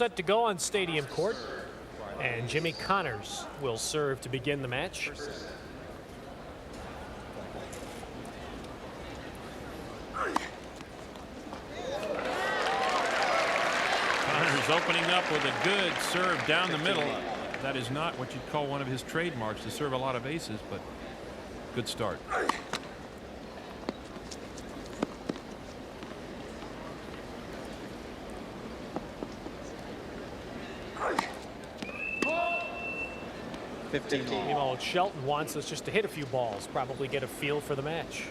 set to go on Stadium Court. And Jimmy Connors will serve to begin the match. Connors opening up with a good serve down the middle. That is not what you'd call one of his trademarks, to serve a lot of aces, but good start. Meanwhile, Shelton wants us just to hit a few balls, probably get a feel for the match.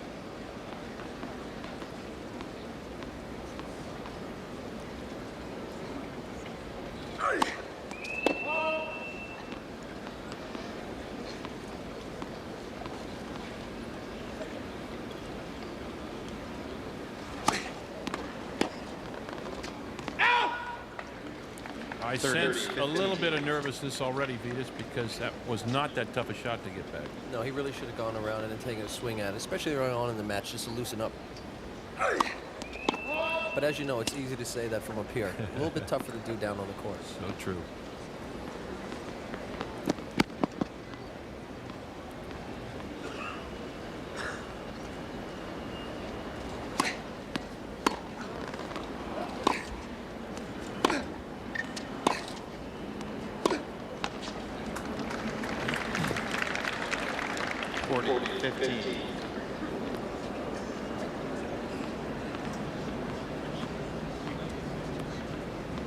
I sense a little bit of nervousness already, Vitas, because that was not that tough a shot to get back. No, he really should have gone around and then taken a swing at it, especially early on in the match, just to loosen up. But as you know, it's easy to say that from up here. A little bit tougher to do down on the court. So true.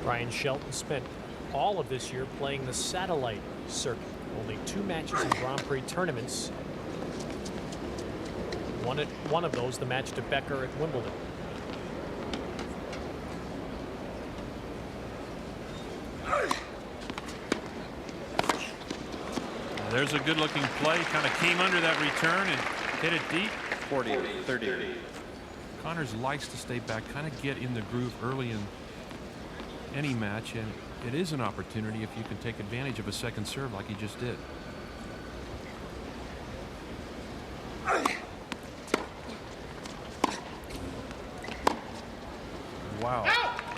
Bryan Shelton spent all of this year playing the satellite circuit. Only 2 matches in Grand Prix tournaments. One of those, the match to Becker at Wimbledon. There's a good-looking play. Kind of came under that return and hit it deep. 40-30. Connors likes to stay back, kind of get in the groove early in any match, and it is an opportunity if you can take advantage of a second serve like he just did. Wow.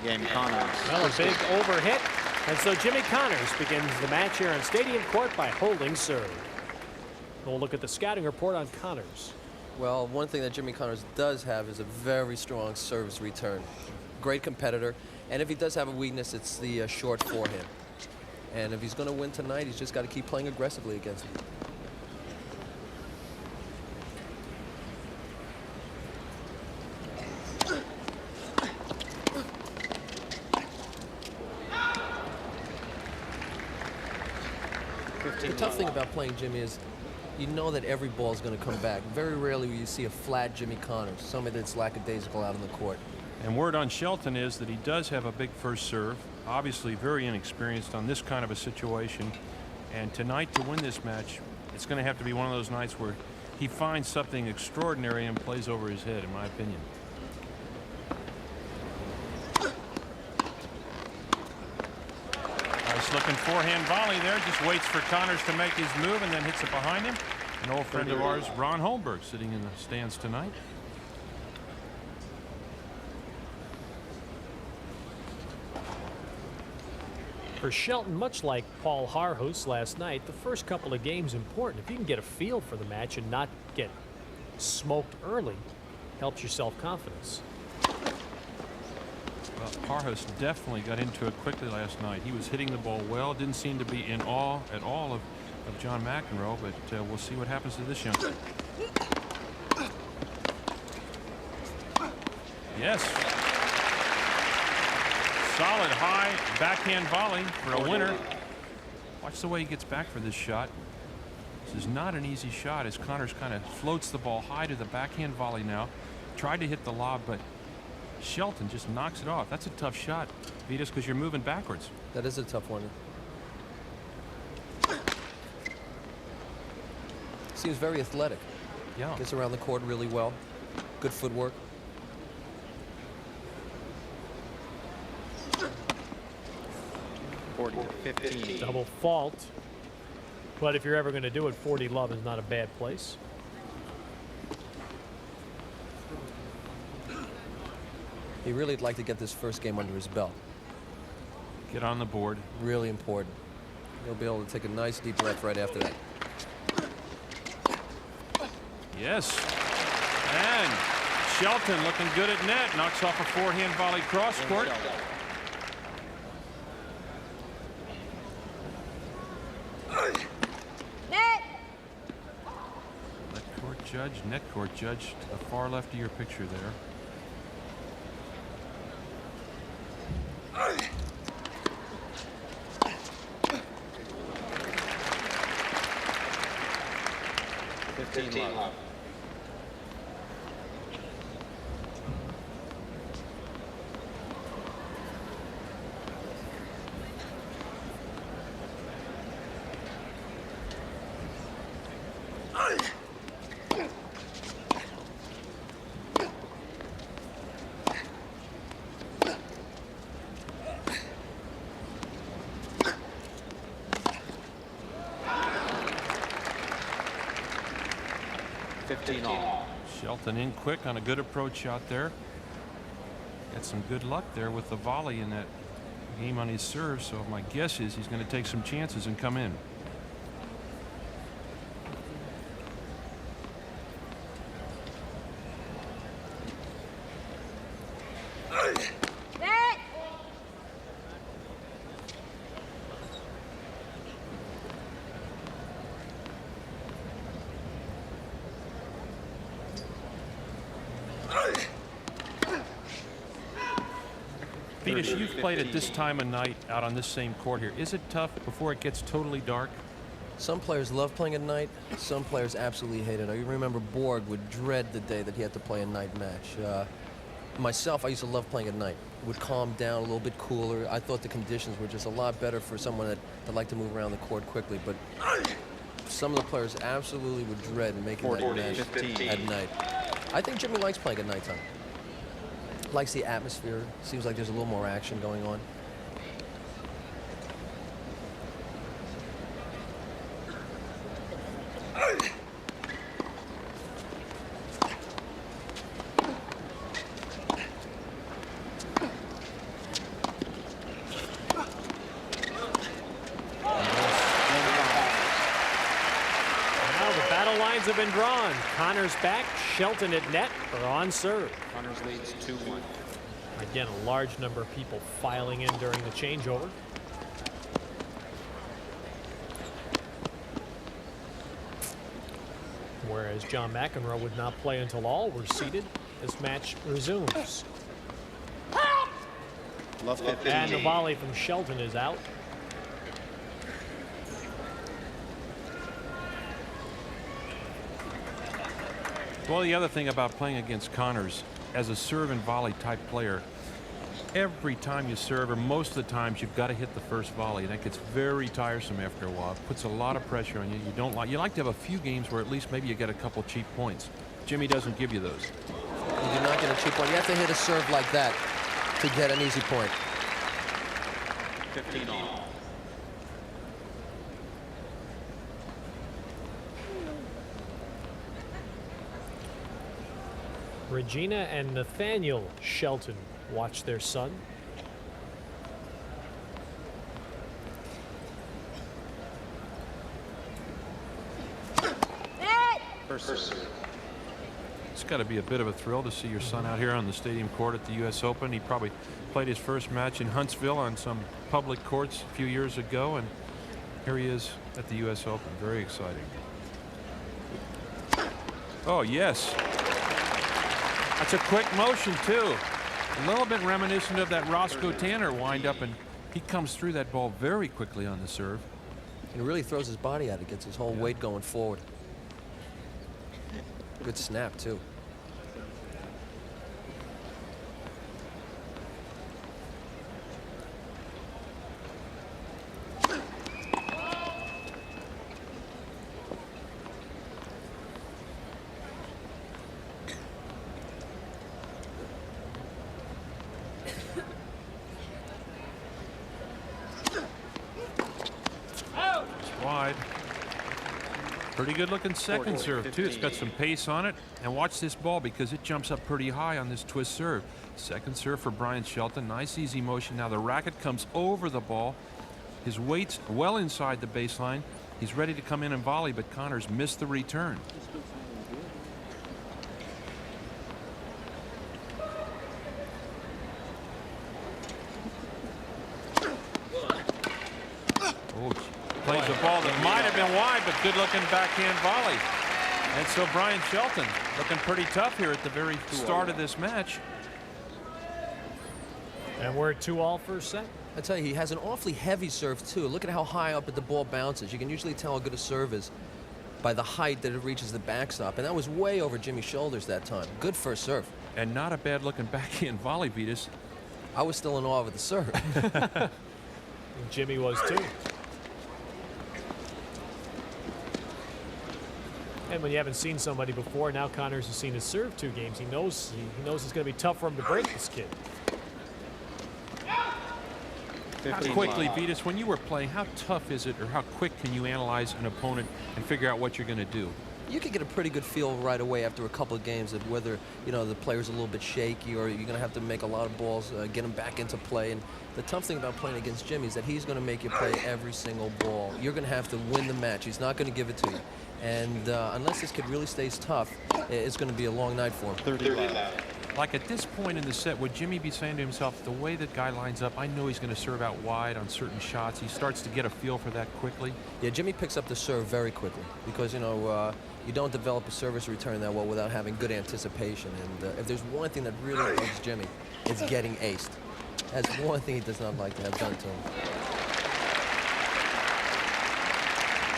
Game Connors. Well, a big overhit. And so Jimmy Connors begins the match here on Stadium Court by holding serve. We'll look at the scouting report on Connors. Well, one thing that Jimmy Connors does have is a very strong service return. Great competitor. And if he does have a weakness, it's the short forehand. And if he's going to win tonight, he's just got to keep playing aggressively against him. The tough thing about playing Jimmy is you know that every ball is going to come back. Very rarely will you see a flat Jimmy Connors, somebody that's lackadaisical out on the court. And word on Shelton is that he does have a big first serve. Obviously very inexperienced on this kind of a situation. And tonight, to win this match, it's going to have to be one of those nights where he finds something extraordinary and plays over his head, in my opinion. Nice looking forehand volley there. Just waits for Connors to make his move and then hits it behind him. An old friend of ours, Ron Holmberg, sitting in the stands tonight. For Shelton, much like Paul Harhus last night, the first couple of games important. If you can get a feel for the match and not get smoked early, helps your self-confidence. Well, Harhus definitely got into it quickly last night. He was hitting the ball well. Didn't seem to be in awe at all of John McEnroe, but we'll see what happens to this young man. Yes. Solid high backhand volley for a winner. Watch the way he gets back for this shot. This is not an easy shot as Connors kind of floats the ball high to the backhand volley now. Tried to hit the lob, but Shelton just knocks it off. That's a tough shot, Vitas, because you're moving backwards. That is a tough one. Seems very athletic. Yeah. Gets around the court really well. Good footwork. Double fault. But if you're ever going to do it, 40 love is not a bad place. He really'd like to get this first game under his belt. Get on the board. Really important. He'll be able to take a nice deep breath right after that. Yes. And Shelton looking good at net. Knocks off a forehand volley cross court. Net court judge to the far left of your picture there. Fifteen love. Shelton in quick on a good approach shot there. Got some good luck there with the volley in that game on his serve, so my guess is he's going to take some chances and come in. Venus, you've played at this time of night out on this same court here. Is it tough before it gets totally dark? Some players love playing at night. Some players absolutely hate it. I remember Borg would dread the day that he had to play a night match. Myself, I used to love playing at night. It would calm down, a little bit cooler. I thought the conditions were just a lot better for someone that liked to move around the court quickly. But some of the players absolutely would dread making that match at night. I think Jimmy likes playing at nighttime. Likes the atmosphere. Seems like there's a little more action going on. Have been drawn. Connors back. Shelton at net or on serve. Connors leads 2-1. Again, a large number of people filing in during the changeover. Whereas John McEnroe would not play until all were seated. This match resumes. And the volley from Shelton is out. Well, the other thing about playing against Connors, as a serve and volley type player, every time you serve, or most of the times, you've got to hit the first volley. And that gets very tiresome after a while. It puts a lot of pressure on you. You like to have a few games where at least maybe you get a couple cheap points. Jimmy doesn't give you those. You do not get a cheap point. You have to hit a serve like that to get an easy point. 15 all. Regina and Nathaniel Shelton watch their son. It's got to be a bit of a thrill to see your son out here on the stadium court at the U.S. Open. He probably played his first match in Huntsville on some public courts a few years ago, and here he is at the U.S. Open. Very exciting. Oh, yes. That's a quick motion, too. A little bit reminiscent of that Roscoe Tanner wind-up, and he comes through that ball very quickly on the serve. And he really throws his body out. It gets his whole weight going forward. Good snap, too. Wide. Pretty good looking second serve too. It's got some pace on it. And watch this ball because it jumps up pretty high on this twist serve. Second serve for Bryan Shelton. Nice easy motion. Now the racket comes over the ball. His weight's well inside the baseline. He's ready to come in and volley, but Connors missed the return. Oh, plays a ball that might have been wide, but good looking backhand volley. And so Bryan Shelton looking pretty tough here at the very start of this match. And we're at 2-all first set. I tell you, he has an awfully heavy serve too. Look at how high up at the ball bounces. You can usually tell how good a serve is by the height that it reaches the backstop, and that was way over Jimmy's shoulders that time. Good first serve. And not a bad looking backhand volley, Vitas. I was still in awe of the serve. And Jimmy was too. And when you haven't seen somebody before, now Connors has seen his serve 2 games. He knows it's going to be tough for him to break this kid. How quickly, Vitas, when you were playing, how tough is it, or how quick can you analyze an opponent and figure out what you're going to do? You can get a pretty good feel right away after a couple of games of whether, you know, the player's a little bit shaky or you're going to have to make a lot of balls, get him back into play. And the tough thing about playing against Jimmy is that he's going to make you play every single ball. You're going to have to win the match. He's not going to give it to you. And unless this kid really stays tough, it's going to be a long night for him. 30 left. Like at this point in the set, would Jimmy be saying to himself, the way that guy lines up, I know he's going to serve out wide on certain shots. He starts to get a feel for that quickly. Yeah, Jimmy picks up the serve very quickly because, you know, you don't develop a service return that well without having good anticipation. And if there's one thing that really bugs Jimmy, it's getting aced. That's one thing he does not like to have done to him.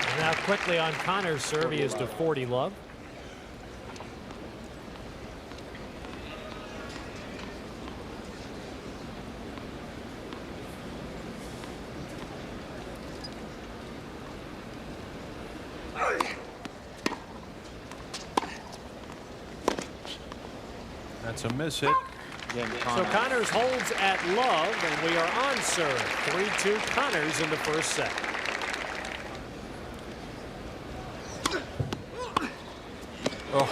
And now quickly on Connors' serve, he is to 40 love. That's a miss hit. So Connors holds at love, and we are on serve. 3-2 Connors in the first set. Oh.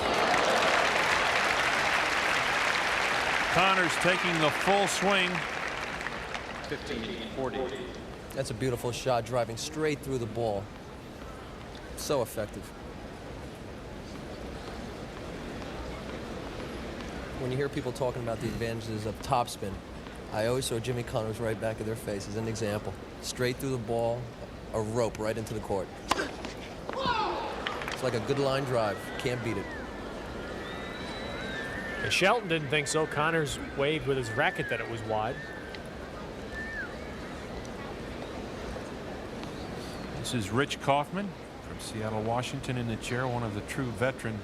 Connors taking the full swing. 15-40. That's a beautiful shot, driving straight through the ball. So effective. When you hear people talking about the advantages of topspin, I always throw Jimmy Connors right back in their face as an example. Straight through the ball, a rope right into the court. It's like a good line drive. Can't beat it. And Shelton didn't think so. Connors waved with his racket that it was wide. This is Rich Kaufman from Seattle, Washington in the chair, one of the true veteran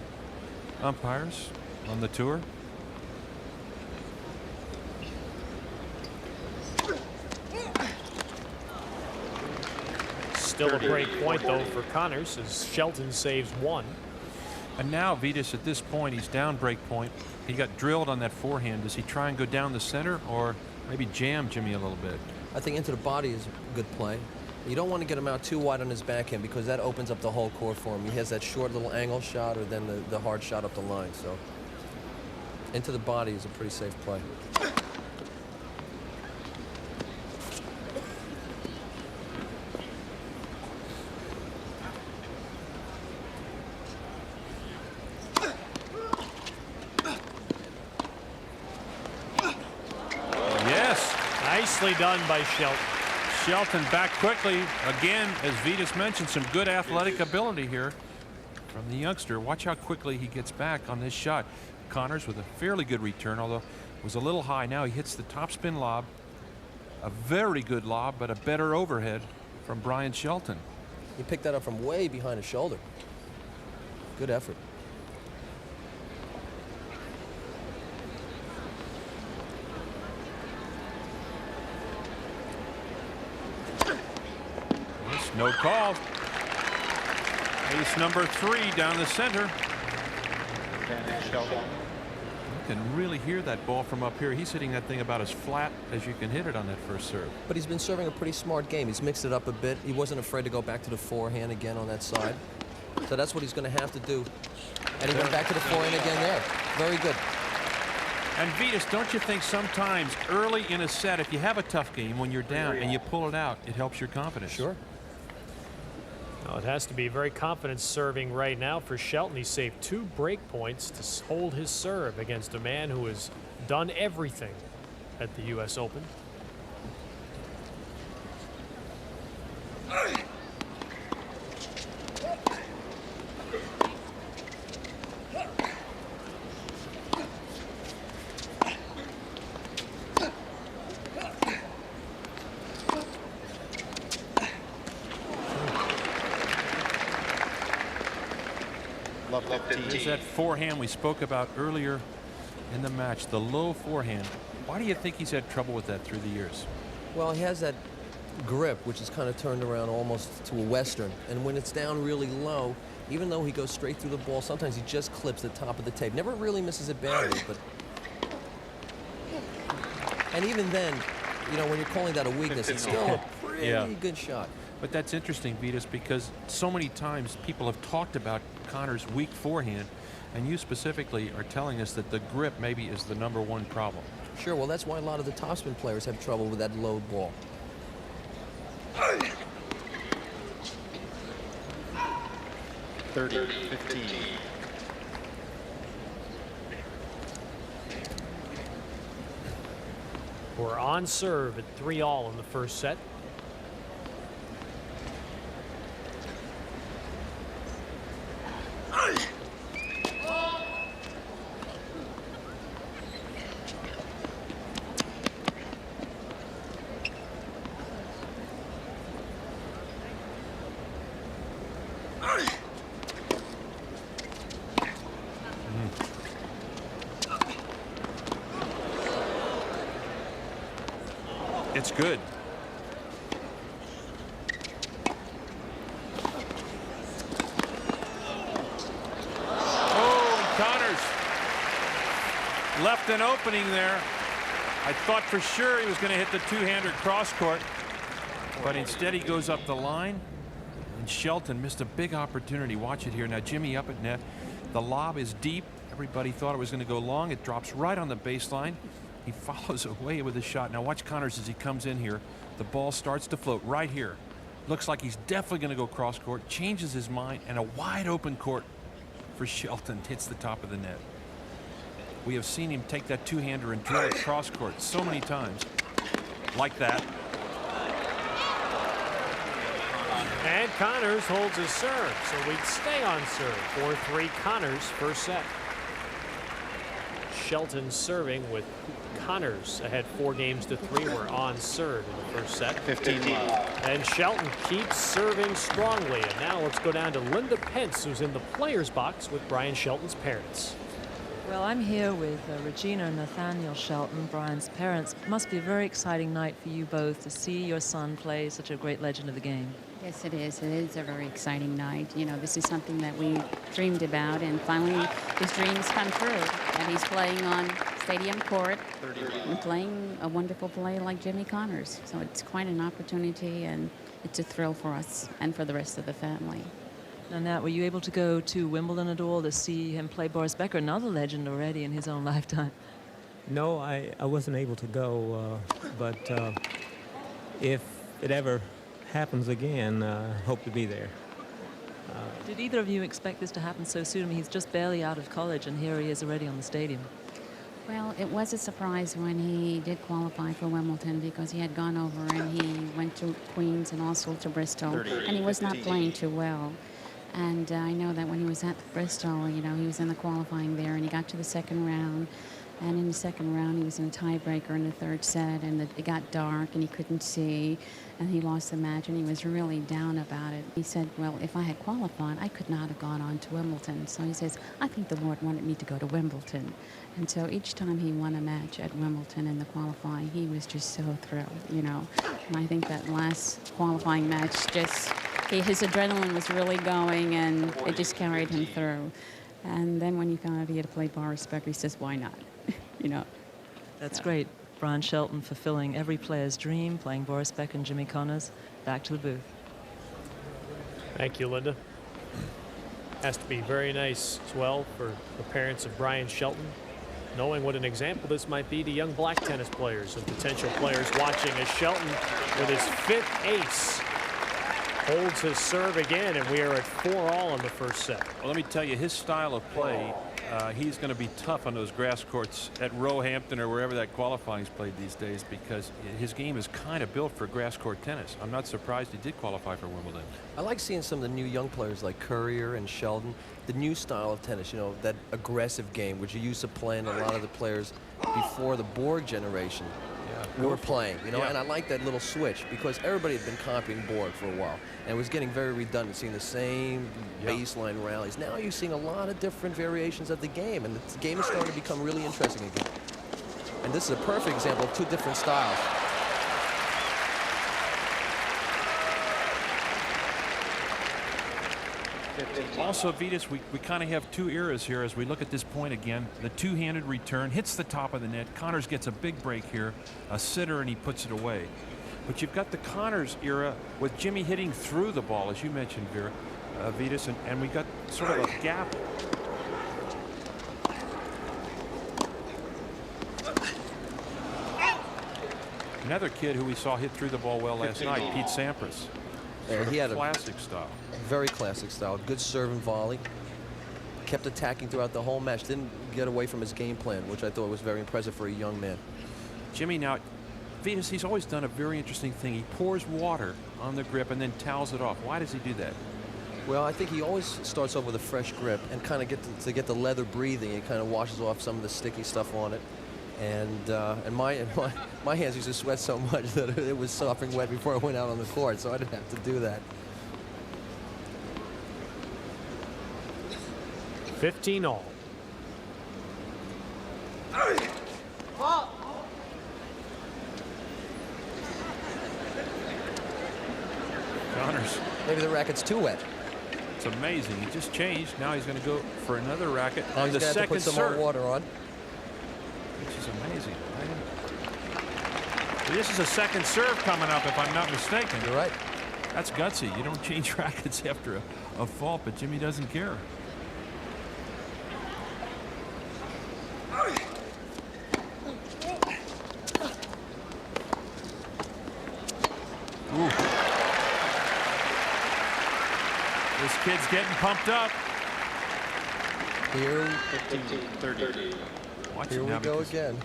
umpires on the tour. Still a break point, though, for Connors as Shelton saves 1. And now Vitas, at this point, he's down break point. He got drilled on that forehand. Does he try and go down the center or maybe jam Jimmy a little bit? I think into the body is a good play. You don't want to get him out too wide on his backhand because that opens up the whole court for him. He has that short little angle shot or then the hard shot up the line. So into the body is a pretty safe play. Yes. Nicely done by Shelton. Shelton back quickly. Again, as Vitas mentioned, some good athletic ability here from the youngster. Watch how quickly he gets back on this shot. Connors with a fairly good return, although it was a little high. Now he hits the topspin lob. A very good lob, but a better overhead from Bryan Shelton. He picked that up from way behind his shoulder. Good effort. No call. Ace number 3 down the center. Shelton. You can really hear that ball from up here. He's hitting that thing about as flat as you can hit it on that first serve. But he's been serving a pretty smart game. He's mixed it up a bit. He wasn't afraid to go back to the forehand again on that side. So that's what he's going to have to do. And he went back to the forehand again there. Very good. And Vitas, don't you think sometimes early in a set, if you have a tough game when you're down and you pull it out, it helps your confidence? Sure. Well, it has to be very confident serving right now for Shelton. He saved 2 break points to hold his serve against a man who has done everything at the U.S. Open. There's that forehand we spoke about earlier in the match, the low forehand. Why do you think he's had trouble with that through the years? Well, he has that grip, which is kind of turned around almost to a Western. And when it's down really low, even though he goes straight through the ball, sometimes he just clips the top of the tape. Never really misses it badly, but... And even then, you know, when you're calling that a weakness, it's still a pretty good shot. But that's interesting, Vitas, because so many times people have talked about Connor's weak forehand, and you specifically are telling us that the grip maybe is the #1 problem. Sure, well, that's why a lot of the topspin players have trouble with that low ball. We're on serve at 3-all in the first set. It's good. Oh, Connors left an opening there. I thought for sure he was going to hit the two-hander cross court, but instead he goes up the line, and Shelton missed a big opportunity. Watch it here. Now Jimmy up at net. The lob is deep. Everybody thought it was going to go long. It drops right on the baseline. He follows away with a shot. Now watch Connors as he comes in here. The ball starts to float right here. Looks like he's definitely going to go cross court. Changes his mind, and a wide open court for Shelton hits the top of the net. We have seen him take that two-hander and drill it cross court so many times. Like that. And Connors holds his serve, so we'd stay on serve. 4-3 Connors first set. Shelton serving with Connors ahead 4-3. We're on serve in the first set. 15 love. And Shelton keeps serving strongly. And now let's go down to Linda Pence, who's in the player's box with Bryan Shelton's parents. Well, I'm here with Regina and Nathaniel Shelton, Bryan's parents. It must be a very exciting night for you both to see your son play such a great legend of the game. Yes, it is. It is a very exciting night. You know, this is something that we dreamed about, and finally his dreams come true. And he's playing on stadium court and playing a wonderful play like Jimmy Connors. So it's quite an opportunity, and it's a thrill for us and for the rest of the family. Now, Nat, were you able to go to Wimbledon at all to see him play Boris Becker, another legend already in his own lifetime? No, I wasn't able to go, but if it ever happens again, hope to be there. Did either of you expect this to happen so soon? I mean, he's just barely out of college, and here he is already on the stadium. Well, it was a surprise when he did qualify for Wimbledon, because he had gone over and he went to Queens and also to Bristol, and he was not playing too well. And I know that when he was at Bristol, you know, he was in the qualifying there, and he got to the second round. And in the second round, he was in a tiebreaker in the third set, and it got dark, and he couldn't see, and he lost the match, and he was really down about it. He said, well, if I had qualified, I could not have gone on to Wimbledon. So he says, I think the Lord wanted me to go to Wimbledon. And so each time he won a match at Wimbledon in the qualifying, he was just so thrilled, you know. And I think that last qualifying match just... his adrenaline was really going, and it just carried him through. And then when he found out he had to play Boris Becker, he says, why not? You know. That's great. Bryan Shelton fulfilling every player's dream, playing Boris Becker and Jimmy Connors. Back to the booth. Thank you, Linda. Has to be very nice as well for the parents of Bryan Shelton. knowing what an example this might be to young black tennis players and potential players watching, as Shelton, with his 5th ace, holds his serve again, and we are at 4-all in the first set. Well, let me tell you, his style of play, he's going to be tough on those grass courts at Roehampton or wherever that qualifying's played these days, because his game is kind of built for grass court tennis. I'm not surprised he did qualify for Wimbledon. I like seeing some of the new young players like Courier and Sheldon, the new style of tennis, you know, that aggressive game, which you used to play in a lot of the players before the Borg generation. We were playing, you know, and I like that little switch because everybody had been copying Borg for a while, and it was getting very redundant, seeing the same baseline rallies. Now you're seeing a lot of different variations of the game, and the game is starting to become really interesting again. And this is a perfect example of 2 different styles. Also, Vitas, we kind of have 2 eras here as we look at this point again. The two-handed return hits the top of the net. Connors gets a big break here, a sitter, and he puts it away. But you've got the Connors era with Jimmy hitting through the ball, as you mentioned, Vitas, and we got sort of a gap. Another kid who we saw hit through the ball well last night, Pete Sampras. He had a classic style. Very classic style. Good serve and volley. Kept attacking throughout the whole match. Didn't get away from his game plan, which I thought was very impressive for a young man. Jimmy, now, Vitas, he's always done a very interesting thing. He pours water on the grip and then towels it off. Why does he do that? Well, I think he always starts off with a fresh grip and kind of get the leather breathing. It kind of washes off some of the sticky stuff on it. And my hands used to sweat so much that it was sopping wet before I went out on the court, so I didn't have to do that. 15-all. Connors. Maybe the racket's too wet. It's amazing. He just changed. Now he's going to go for another racket Now on he's the gonna have to second put some serve. more water on. Which is amazing. This is a second serve coming up, if I'm not mistaken. You're right. That's gutsy. You don't change rackets after a fault, but Jimmy doesn't care. Ooh. This kid's getting pumped up. Here, 15-30. Watch here it we now go because again.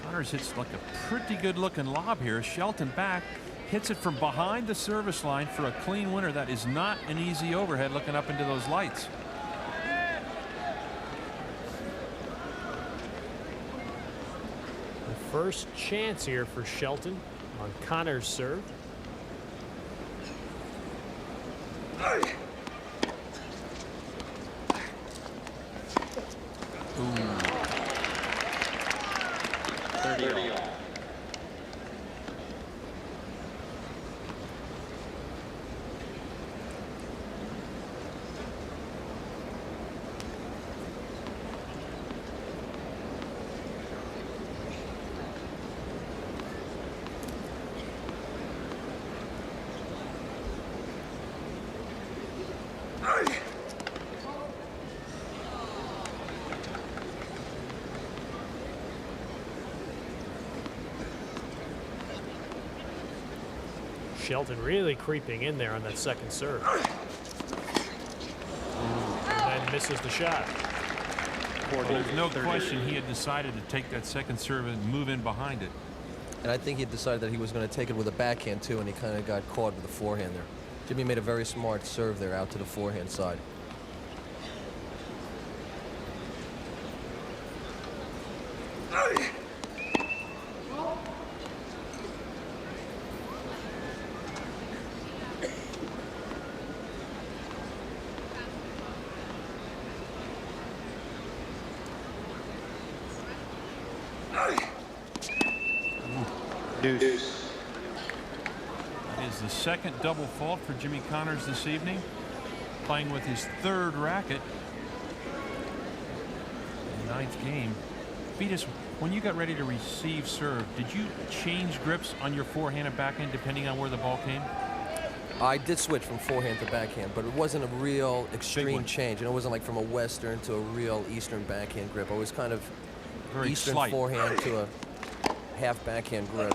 Connors hits like a pretty good looking lob here. Shelton back, hits it from behind the service line for a clean winner. That is not an easy overhead looking up into those lights. The first chance here for Shelton on Connors' serve. Ooh. 30 all. Shelton really creeping in there on that second serve. And then misses the shot. Well, there's no question he had decided to take that second serve and move in behind it. And I think he decided that he was going to take it with a backhand too, and he kind of got caught with the forehand there. Jimmy made a very smart serve there out to the forehand side. Deuce. That is the second double fault for Jimmy Connors this evening, playing with his third racket in the ninth game. Vitas, when you got ready to receive serve, did you change grips on your forehand and backhand depending on where the ball came? I did switch from forehand to backhand, but it wasn't a real Big extreme one. change. And it wasn't like from a Western to a real Eastern backhand grip. I was kind of very Eastern slight. forehand to a half backhand grip.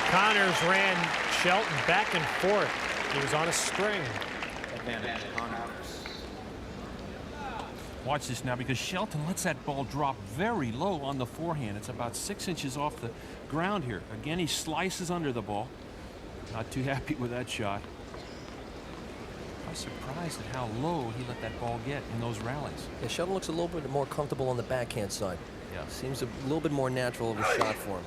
Connors ran Shelton back and forth. He was on a string. Advantage Connors. Watch this now, because Shelton lets that ball drop very low on the forehand. It's about 6 inches off the ground here. Again, he slices under the ball. Not too happy with that shot. I was surprised at how low he let that ball get in those rallies. Yeah, Shelton looks a little bit more comfortable on the backhand side. Yeah. Seems a little bit more natural of a shot for him.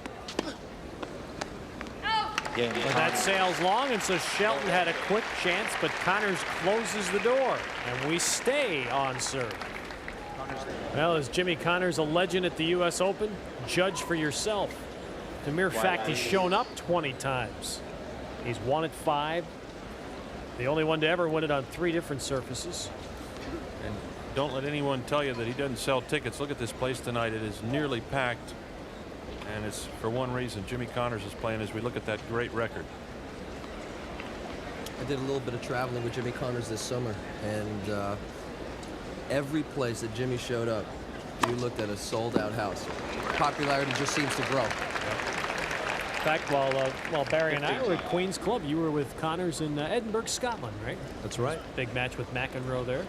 But that sails long, and so Shelton had a quick chance, but Connors closes the door, and we stay on serve. Well, is Jimmy Connors a legend at the U.S. Open? Judge for yourself. The mere fact he's shown up 20 times. He's won it 5. The only one to ever win it on 3 different surfaces. And don't let anyone tell you that he doesn't sell tickets. Look at this place tonight. It is nearly packed. And it's for one reason. Jimmy Connors is playing as we look at that great record. I did a little bit of traveling with Jimmy Connors this summer, and every place that Jimmy showed up, you looked at a sold-out house. Popularity just seems to grow. In fact, while Barry and I were at Queen's Club, you were with Connors in Edinburgh, Scotland, right? That's right. Big match with McEnroe there.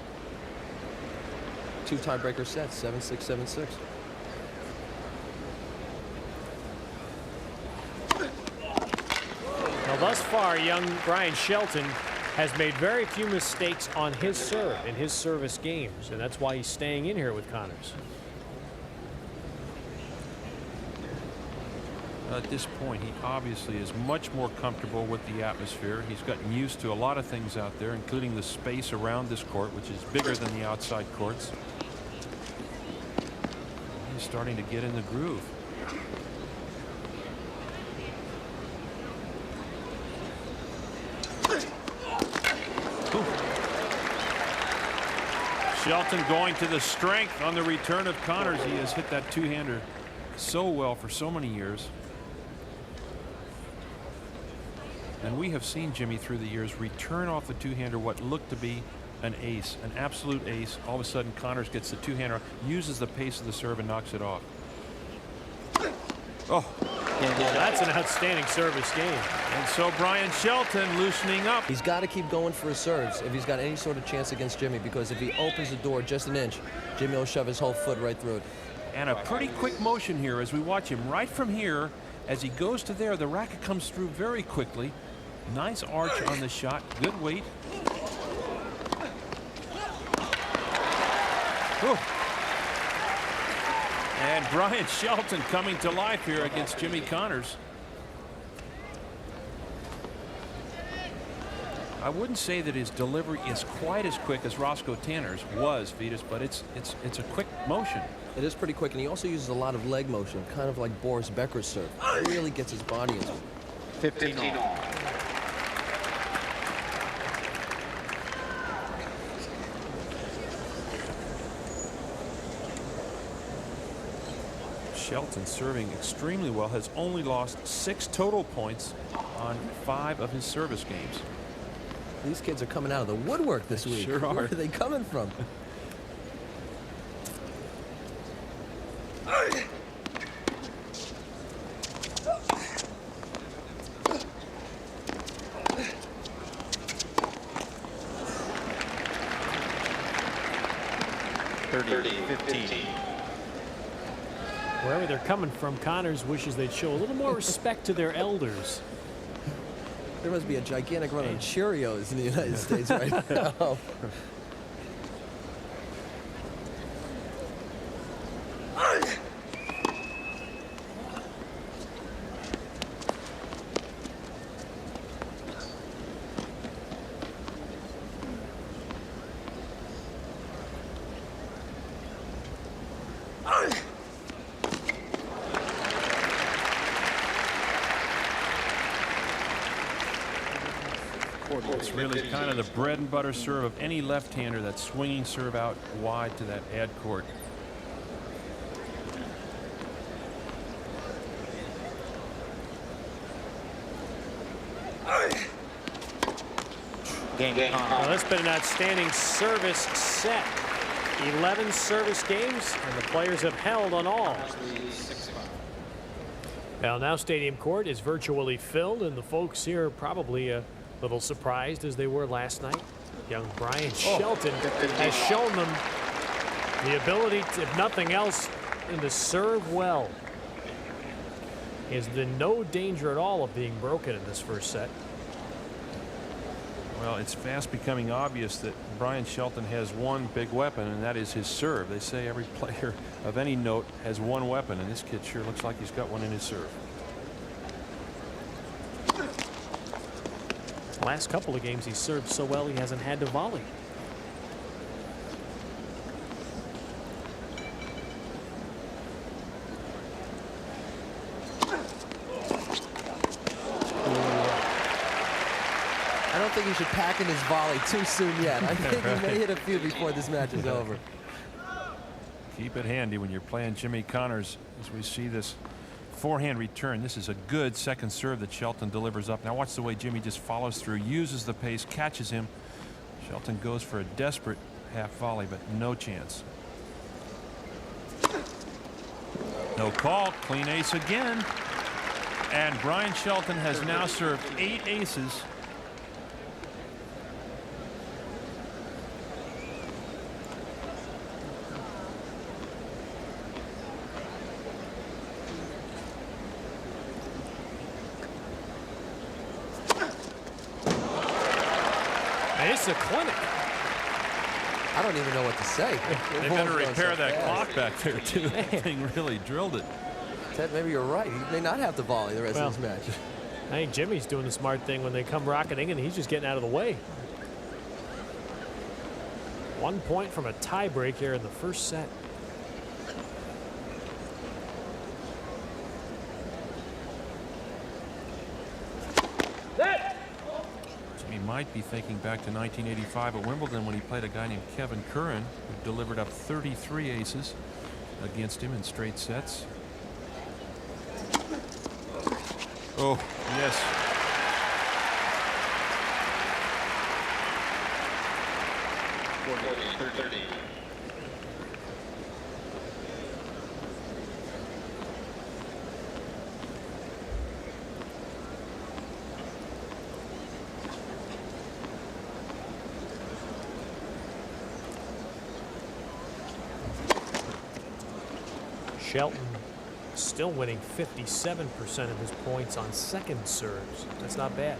2 tiebreaker sets, 7-6, 7-6. Now, thus far, young Bryan Shelton has made very few mistakes on his serve in his service games, and that's why he's staying in here with Connors. At this point, he obviously is much more comfortable with the atmosphere. He's gotten used to a lot of things out there, including the space around this court, which is bigger than the outside courts. He's starting to get in the groove. Shelton going to the strength on the return of Connors. He has hit that two-hander so well for so many years. And we have seen Jimmy through the years return off the two-hander what looked to be an ace, an absolute ace. All of a sudden, Connors gets the two-hander, uses the pace of the serve, and knocks it off. Oh. That's an outstanding service game. And so Bryan Shelton loosening up. He's got to keep going for his serves if he's got any sort of chance against Jimmy, because if he opens the door just an inch, Jimmy will shove his whole foot right through it. And a pretty quick motion here as we watch him right from here. As he goes to there, the racket comes through very quickly. Nice arch on the shot. Good weight. Whew. And Bryan Shelton coming to life here against Jimmy Connors. I wouldn't say that his delivery is quite as quick as Roscoe Tanner's was, Vitas, but it's a quick motion. It is pretty quick, and he also uses a lot of leg motion, kind of like Boris Becker's serve. He really gets his body into it. 15 all. Shelton serving extremely well, has only lost 6 total points on 5 of his service games. These kids are coming out of the woodwork this They week. sure are. Where are they coming from? Wherever they're coming from, Connors wishes they'd show a little more respect to their elders. There must be a gigantic run on Cheerios in the United States right now. It's really kind of the bread and butter serve of any left-hander, that swinging serve out wide to that ad court. Game Well, that's been an outstanding service set. 11 service games, and the players have held on all. Well, now Stadium Court is virtually filled, and the folks here are probably a little surprised as they were last night. Young Bryan Shelton has shown them the ability, to, if nothing else, to serve well. He has been no danger at all of being broken in this first set. Well, it's fast becoming obvious that Bryan Shelton has one big weapon, and that is his serve. They say every player of any note has one weapon, and this kid sure looks like he's got one in his serve. Last couple of games he served so well he hasn't had to volley. I don't think he should pack in his volley too soon yet. I think he may hit a few before this match is over. Keep it handy when you're playing Jimmy Connors as we see this forehand return. This is a good second serve that Shelton delivers up. Now watch the way Jimmy just follows through, uses the pace, catches him. Shelton goes for a desperate half volley, but no chance. No call. Clean ace again. And Bryan Shelton has now served 8 aces. It's a clinic. I don't even know what to say. They better repair that clock back there, too. That thing really drilled it. Ted, maybe you're right. He may not have to volley the rest of this match. I think Jimmy's doing the smart thing when they come rocketing, and he's just getting out of the way. 1 point from a tie break here in the first set. Jimmy might be thinking back to 1985 at Wimbledon when he played a guy named Kevin Curran, who delivered up 33 aces against him in straight sets. Oh, yes. Shelton still winning 57% of his points on second serves. That's not bad.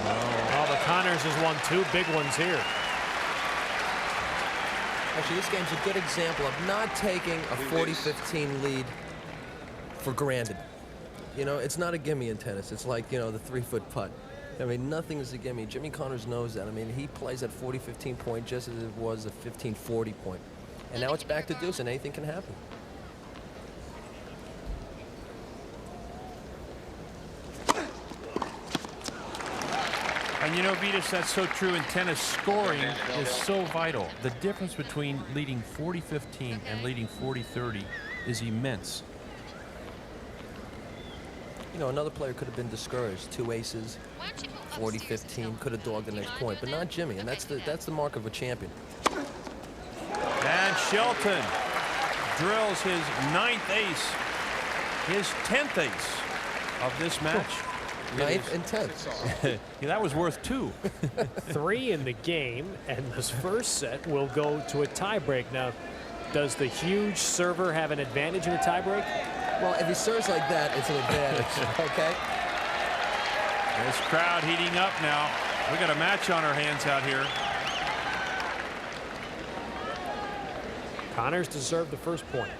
Oh, the Connors has won 2 big ones here. Actually, this game's a good example of not taking a 40-15 lead for granted. You know, it's not a gimme in tennis. It's like, you know, the 3-foot putt. I mean, nothing is a gimme. Jimmy Connors knows that. I mean, he plays at 40-15 point just as it was a 15-40 point. And now it's back to deuce, and anything can happen. And you know, Vitas, that's so true in tennis. Scoring is so vital. The difference between leading 40-15 and leading 40-30 is immense. You know, another player could have been discouraged. 2 aces, 40-15, could have dogged the next point, but not Jimmy, and that's the mark of a champion. And Shelton drills his 9th ace, his 10th ace of this match. 9th and 10th. Yeah, that was worth 2. 3 in the game, and this first set will go to a tiebreak. Now, does the huge server have an advantage in a tiebreak? Well, if he serves like that, it's an advantage, okay? This crowd heating up now. We got a match on our hands out here. Connors deserved the first point.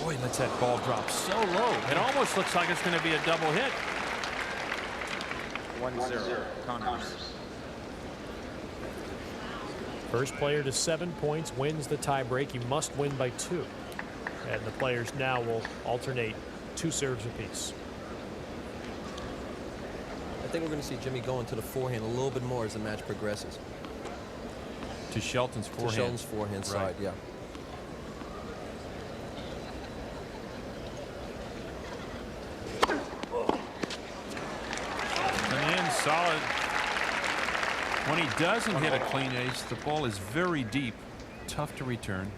Boy, lets that ball drop so low. It almost looks like it's going to be a double hit. 1-0, Connors. First player to 7 points wins the tiebreak. You must win by 2. And the players now will alternate 2 serves apiece. I think we're going to see Jimmy go into the forehand a little bit more as the match progresses. To Shelton's forehand. To Shelton's forehand side, yeah. Coming in solid. When he doesn't hit a clean ace, the ball is very deep, tough to return.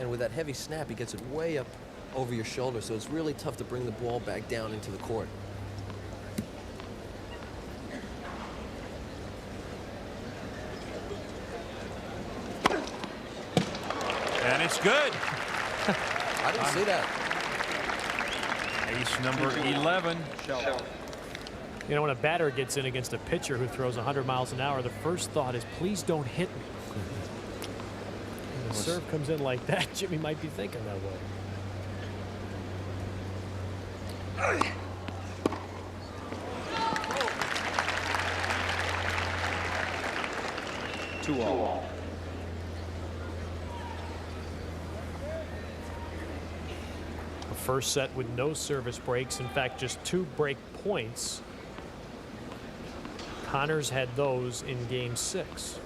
And with that heavy snap, he gets it way up over your shoulder, so it's really tough to bring the ball back down into the court. And it's good. I didn't see that. Ace number 11. You know, when a batter gets in against a pitcher who throws 100 miles an hour, the first thought is, please don't hit me. When the serve comes in like that, Jimmy might be thinking that way. Two all. A first set with no service breaks. In fact, just 2 break points. Connors had those in Game 6.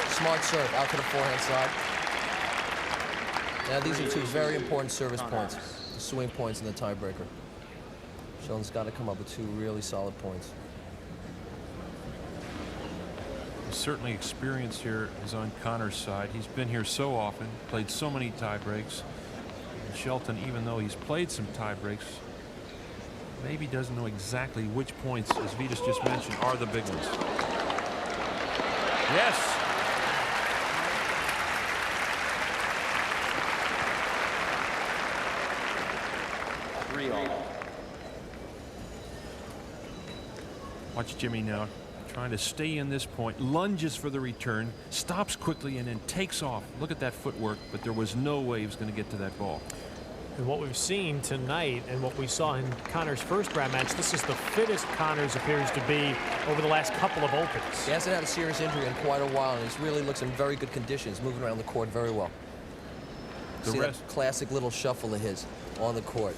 Smart serve out to the forehand side. Now these are 2 very important service points, the swing points in the tiebreaker. Shelton's got to come up with 2 really solid points. Certainly experience here is on Connor's side. He's been here so often, played so many tie breaks. And Shelton, even though he's played some tie breaks, maybe doesn't know exactly which points, as Vitas just mentioned, are the big ones. Yes. Three all. Watch Jimmy now, trying to stay in this point, lunges for the return, stops quickly, and then takes off. Look at that footwork, but there was no way he was going to get to that ball. And what we've seen tonight and what we saw in Connors' first round match, this is the fittest Connors appears to be over the last couple of opens. He hasn't had a serious injury in quite a while, and he really looks in very good conditions, moving around the court very well. See that classic little shuffle of his on the court.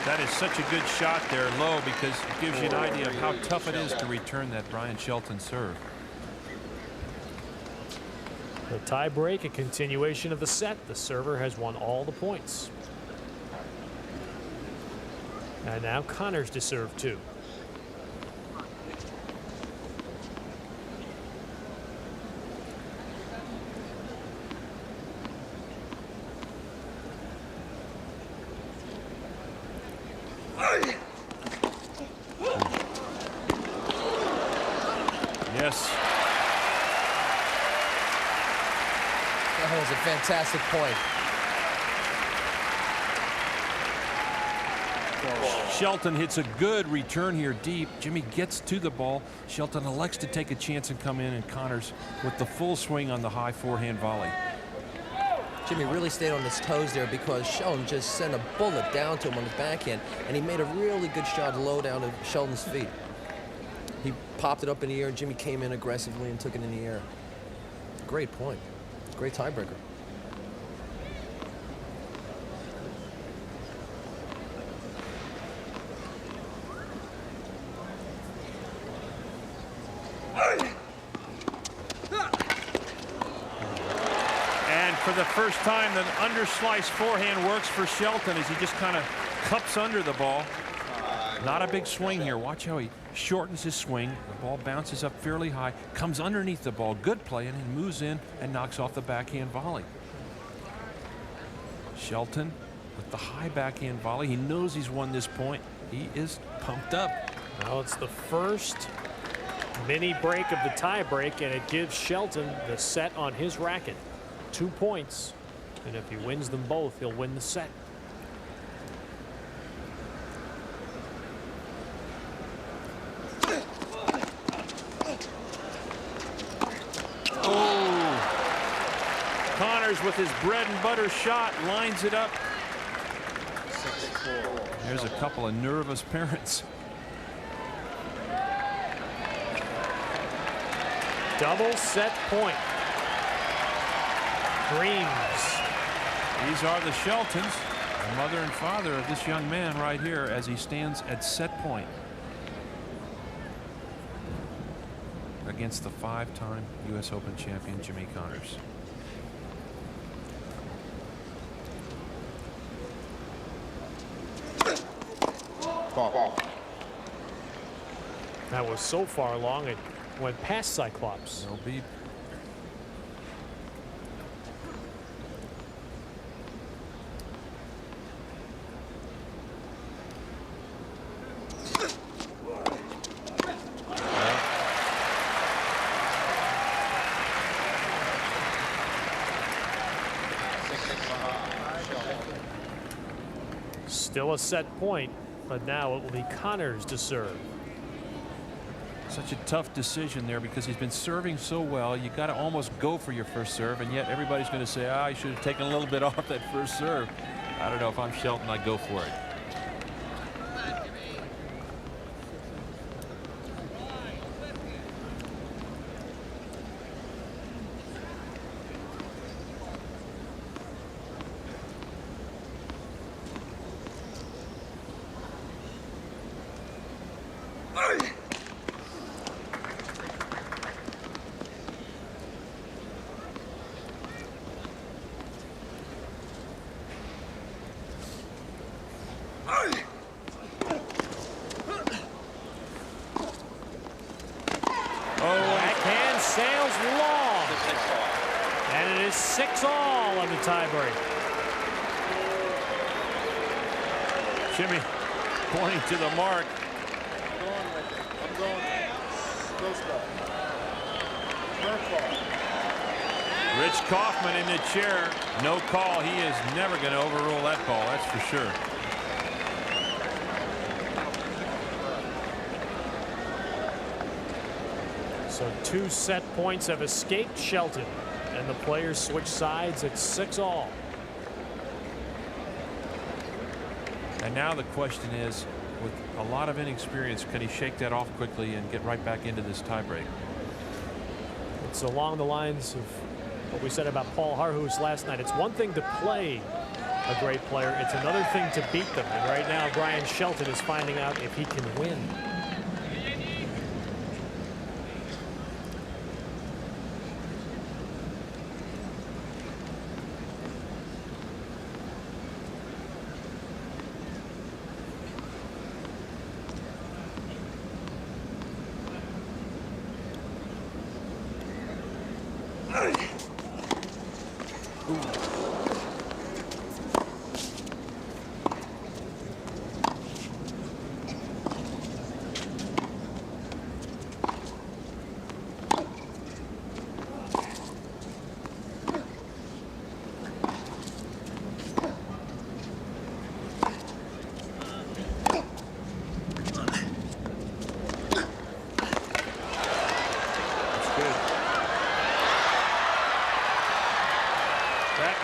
That is such a good shot there low, because it gives you an idea of how tough it is to return that Bryan Shelton serve. The tie break, a continuation of the set. The server has won all the points. And now Connors to serve 2. Yes. That was a fantastic point. Shelton hits a good return here deep. Jimmy gets to the ball. Shelton elects to take a chance and come in, and Connors with the full swing on the high forehand volley. Jimmy really stayed on his toes there, because Shelton just sent a bullet down to him on his backhand, and he made a really good shot low down to Shelton's feet. He popped it up in the air, and Jimmy came in aggressively and took it in the air. Great point. Great tiebreaker. For the first time, the underslice forehand works for Shelton as he just kind of cups under the ball. Not a big swing here. Watch how he shortens his swing. The ball bounces up fairly high, comes underneath the ball. Good play, and he moves in and knocks off the backhand volley. Shelton with the high backhand volley. He knows he's won this point. He is pumped up. Now it's the first Mini break of the tie break, and it gives Shelton the set on his racket. 2 points. And if he wins them both, he'll win the set. Oh! Connors with his bread and butter shot lines it up. There's a couple of nervous parents. Double set point. Dreams. These are the Sheltons, the mother and father of this young man right here as he stands at set point against the 5-time U.S. Open champion Jimmy Connors. That was so far along it went past Cyclops. There'll be Still a set point, but now it will be Connors to serve. such a tough decision there because he's been serving so well. You got to almost go for your first serve, and yet everybody's going to say, "Ah, you should have taken a little bit off that first serve." I don't know. If I'm Shelton, I'd go for it. Backhand sails long. And it is 6-all on the tiebreak. Jimmy pointing to the mark. I'm going. Close ball. Rich Kaufman in the chair. No call. He is never going to overrule that call. That's for sure. So 2 set points have escaped Shelton, and the players switch sides at 6-all. And now the question is, with a lot of inexperience, can he shake that off quickly and get right back into this tiebreak? It's along the lines of what we said about Paul Harhus last night. It's one thing to play a great player. It's another thing to beat them. And right now, Bryan Shelton is finding out if he can win.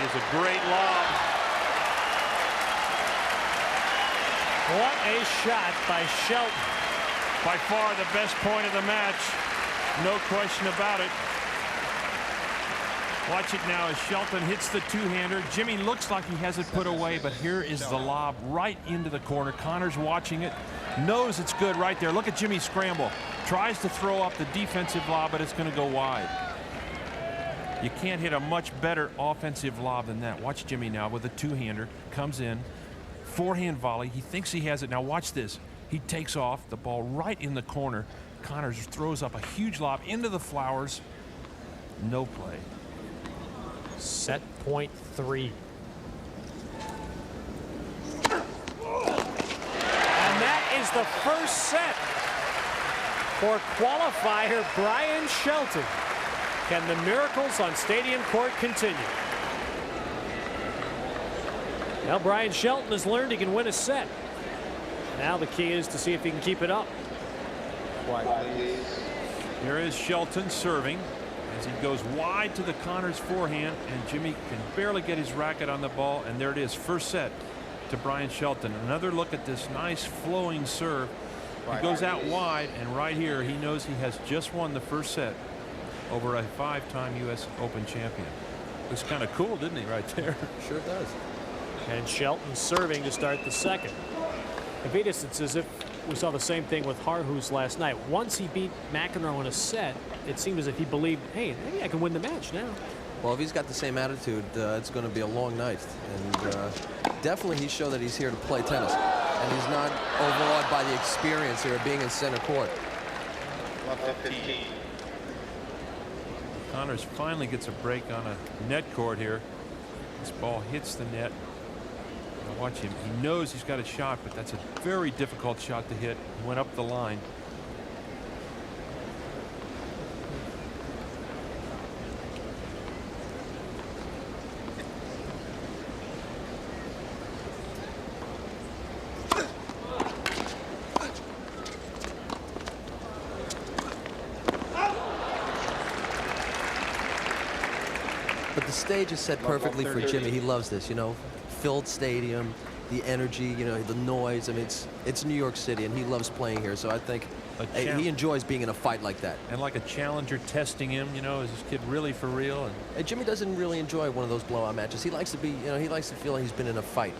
Is a great lob. What a shot by Shelton. By far the best point of the match. No question about it. Watch it now as Shelton hits the two-hander. Jimmy looks like he has it put away, but here is the lob right into the corner. Connors watching it, knows it's good right there. Look at Jimmy scramble. Tries to throw up the defensive lob, but it's going to go wide. You can't hit a much better offensive lob than that. Watch Jimmy now with a two-hander. Comes in. Forehand volley. He thinks he has it. Now watch this. He takes off. The ball right in the corner. Connors throws up a huge lob into the flowers. No play. Set point 3. And that is the first set. for qualifier Bryan Shelton. Can the miracles on Stadium Court continue? Now Bryan Shelton has learned he can win a set. Now the key is to see if he can keep it up. Here is Shelton serving as he goes wide to the Connors forehand, and Jimmy can barely get his racket on the ball, and there it is, first set to Bryan Shelton. Another look at this nice flowing serve. He goes out wide, and right here he knows he has just won the first set over a 5-time U.S. Open champion. Looks kind of cool, didn't he, right there? Sure does. And Shelton serving to start the second. And Vitas, it's as if we saw the same thing with Harhus last night. Once he beat McEnroe in a set, it seemed as if he believed, hey, maybe I can win the match now. Well, if he's got the same attitude, it's going to be a long night. And definitely he showed that he's here to play tennis. And he's not overawed by the experience here of being in center court. 115. Connors finally gets a break on a net court here. This ball hits the net. Now watch him. He knows he's got a shot, but that's a very difficult shot to hit. He went up the line. But the stage is set perfectly for Jimmy. He loves this, you know, filled stadium, the energy, you know, the noise. I mean, it's New York City, and he loves playing here. So I think he enjoys being in a fight like that. And like a challenger testing him, you know, is this kid really for real? And Jimmy doesn't really enjoy one of those blowout matches. He likes to be, you know, he likes to feel like he's been in a fight.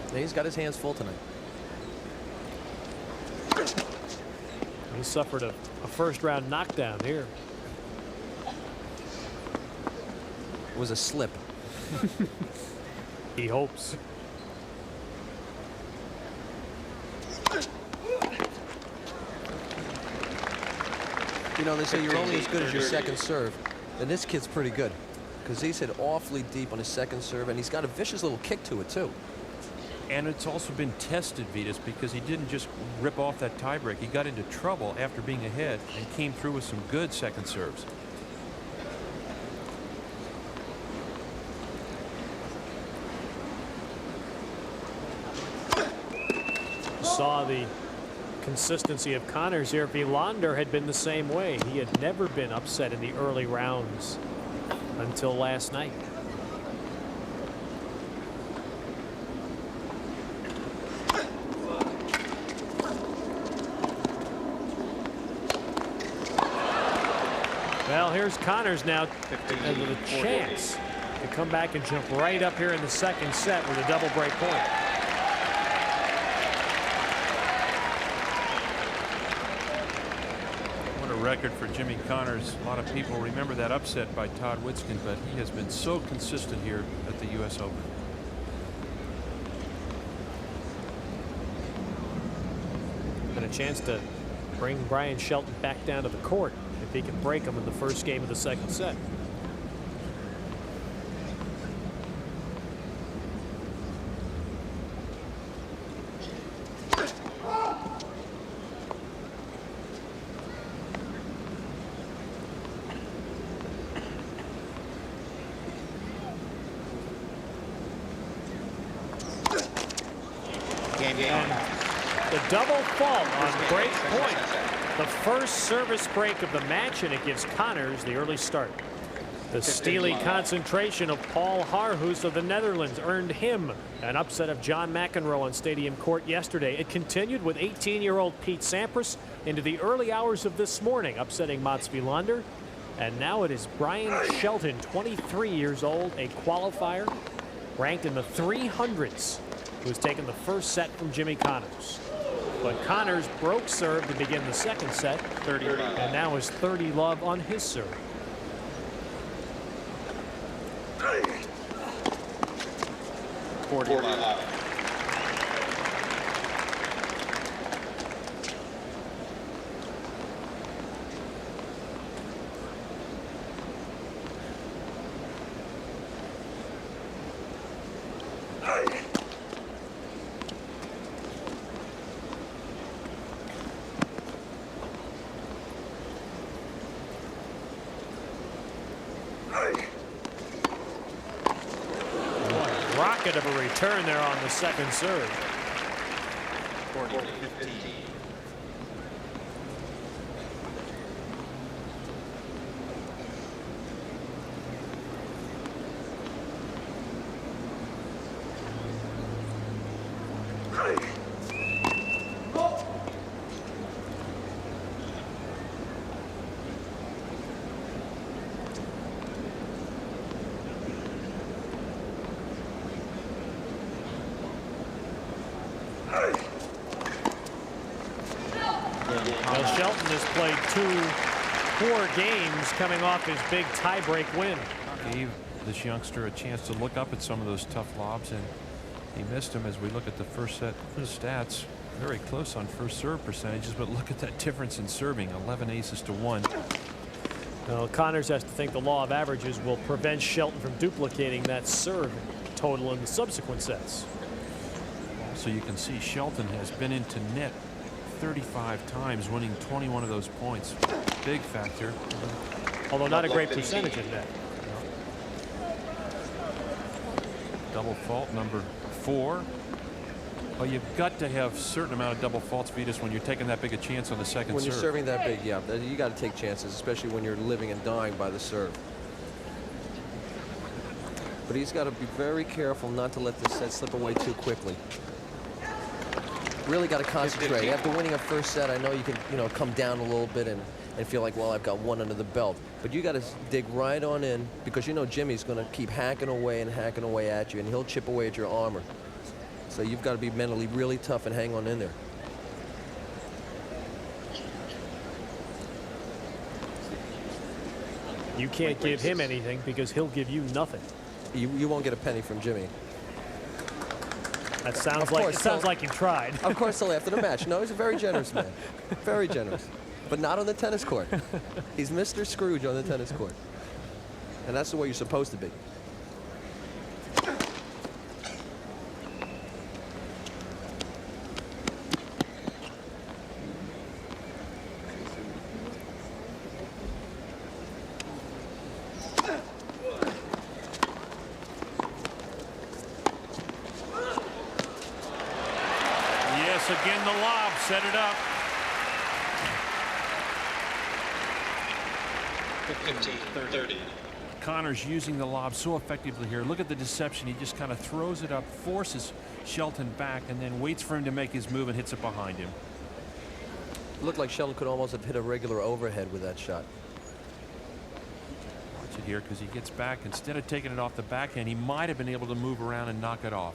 And he's got his hands full tonight. He suffered a first-round knockdown here. It was a slip. He hopes. You know, they say you're only as good as your second serve. And this kid's pretty good, because he's hit awfully deep on his second serve, and he's got a vicious little kick to it, too. And it's also been tested, Vitas, because he didn't just rip off that tiebreak. He got into trouble after being ahead and came through with some good second serves. Saw the consistency of Connors here. Wilander had been the same way. He had never been upset in the early rounds until last night. Well, here's Connors now with a chance to come back and jump right up here in the second set with a double break point. Record for Jimmy Connors. A lot of people remember that upset by Todd Witzkin, but he has been so consistent here at the U.S. Open. And a chance to bring Bryan Shelton back down to the court if he can break him in the first game of the second set. The double fault on break point. The first service break of the match, and it gives Connors the early start. The steely concentration of Paul Harhus of the Netherlands earned him an upset of John McEnroe on Stadium Court yesterday. It continued with 18-year-old Pete Sampras into the early hours of this morning, upsetting Mats Wilander. And now it is Bryan Shelton, 23 years old, a qualifier, ranked in the 300s, who has taken the first set from Jimmy Connors. But Connors broke serve to begin the second set, 30, and now is 30 love on his serve. rocket of a return there on the second serve. 40-15. Well, Shelton has played 2 poor games coming off his big tie-break win. Gave this youngster a chance to look up at some of those tough lobs, and he missed them. As we look at the first set stats, very close on first serve percentages, but look at that difference in serving, 11 aces to 1. Well, Connors has to think the law of averages will prevent Shelton from duplicating that serve total in the subsequent sets. So you can see Shelton has been into net 35 times, winning 21 of those points. Big factor. Although not a great percentage in net. Double fault number 4. Well, you've got to have a certain amount of double faults, Vitas, when you're taking that big a chance on the second When serve. you're serving that big, yeah, you got to take chances, especially when you're living and dying by the serve. But he's got to be very careful not to let this set slip away too quickly. Really got to concentrate. After winning a first set, I know you can, come down a little bit and feel like, well, I've got one under the belt. But you got to dig right on in, because Jimmy's going to keep hacking away at you, and he'll chip away at your armor. So you've got to be mentally really tough and hang on in there. You can't give him anything because he'll give you nothing. You won't get a penny from Jimmy. That sounds like you tried. Of course, till after the match. No, he's a very generous man. Very generous. But not on the tennis court. He's Mr. Scrooge on the tennis court. And that's the way you're supposed to be. Again, the lob set it up. 15-30. Connors using the lob so effectively here. Look at the deception. He just kind of throws it up, forces Shelton back, and then waits for him to make his move and hits it behind him. Looked like Shelton could almost have hit a regular overhead with that shot. Watch it here, because he gets back. Instead of taking it off the backhand, he might have been able to move around and knock it off.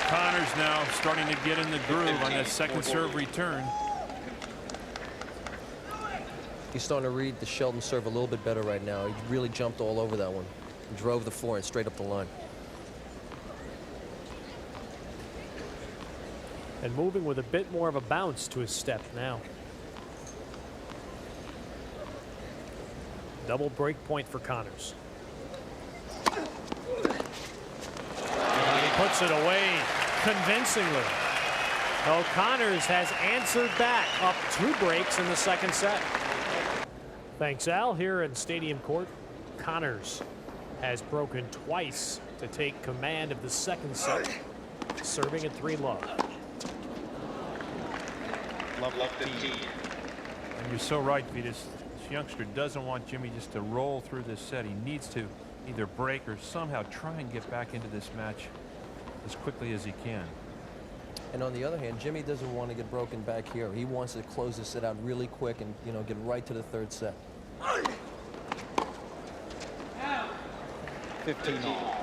Connors now starting to get in the groove on that second serve return. He's starting to read the Shelton serve a little bit better right now. He really jumped all over that one. Drove the forehand straight up the line. And moving with a bit more of a bounce to his step now. Double break point for Connors. And he puts it away convincingly. Connors has answered back, up 2 breaks in the second set. Thanks, Al. Here in Stadium Court, Connors has broken twice to take command of the second set, serving at 3-love. Love 15. And you're so right, Vitas. This youngster doesn't want Jimmy just to roll through this set. He needs to either break or somehow try and get back into this match as quickly as he can. And on the other hand, Jimmy doesn't want to get broken back here. He wants to close this set out really quick and, get right to the third set. 15 all.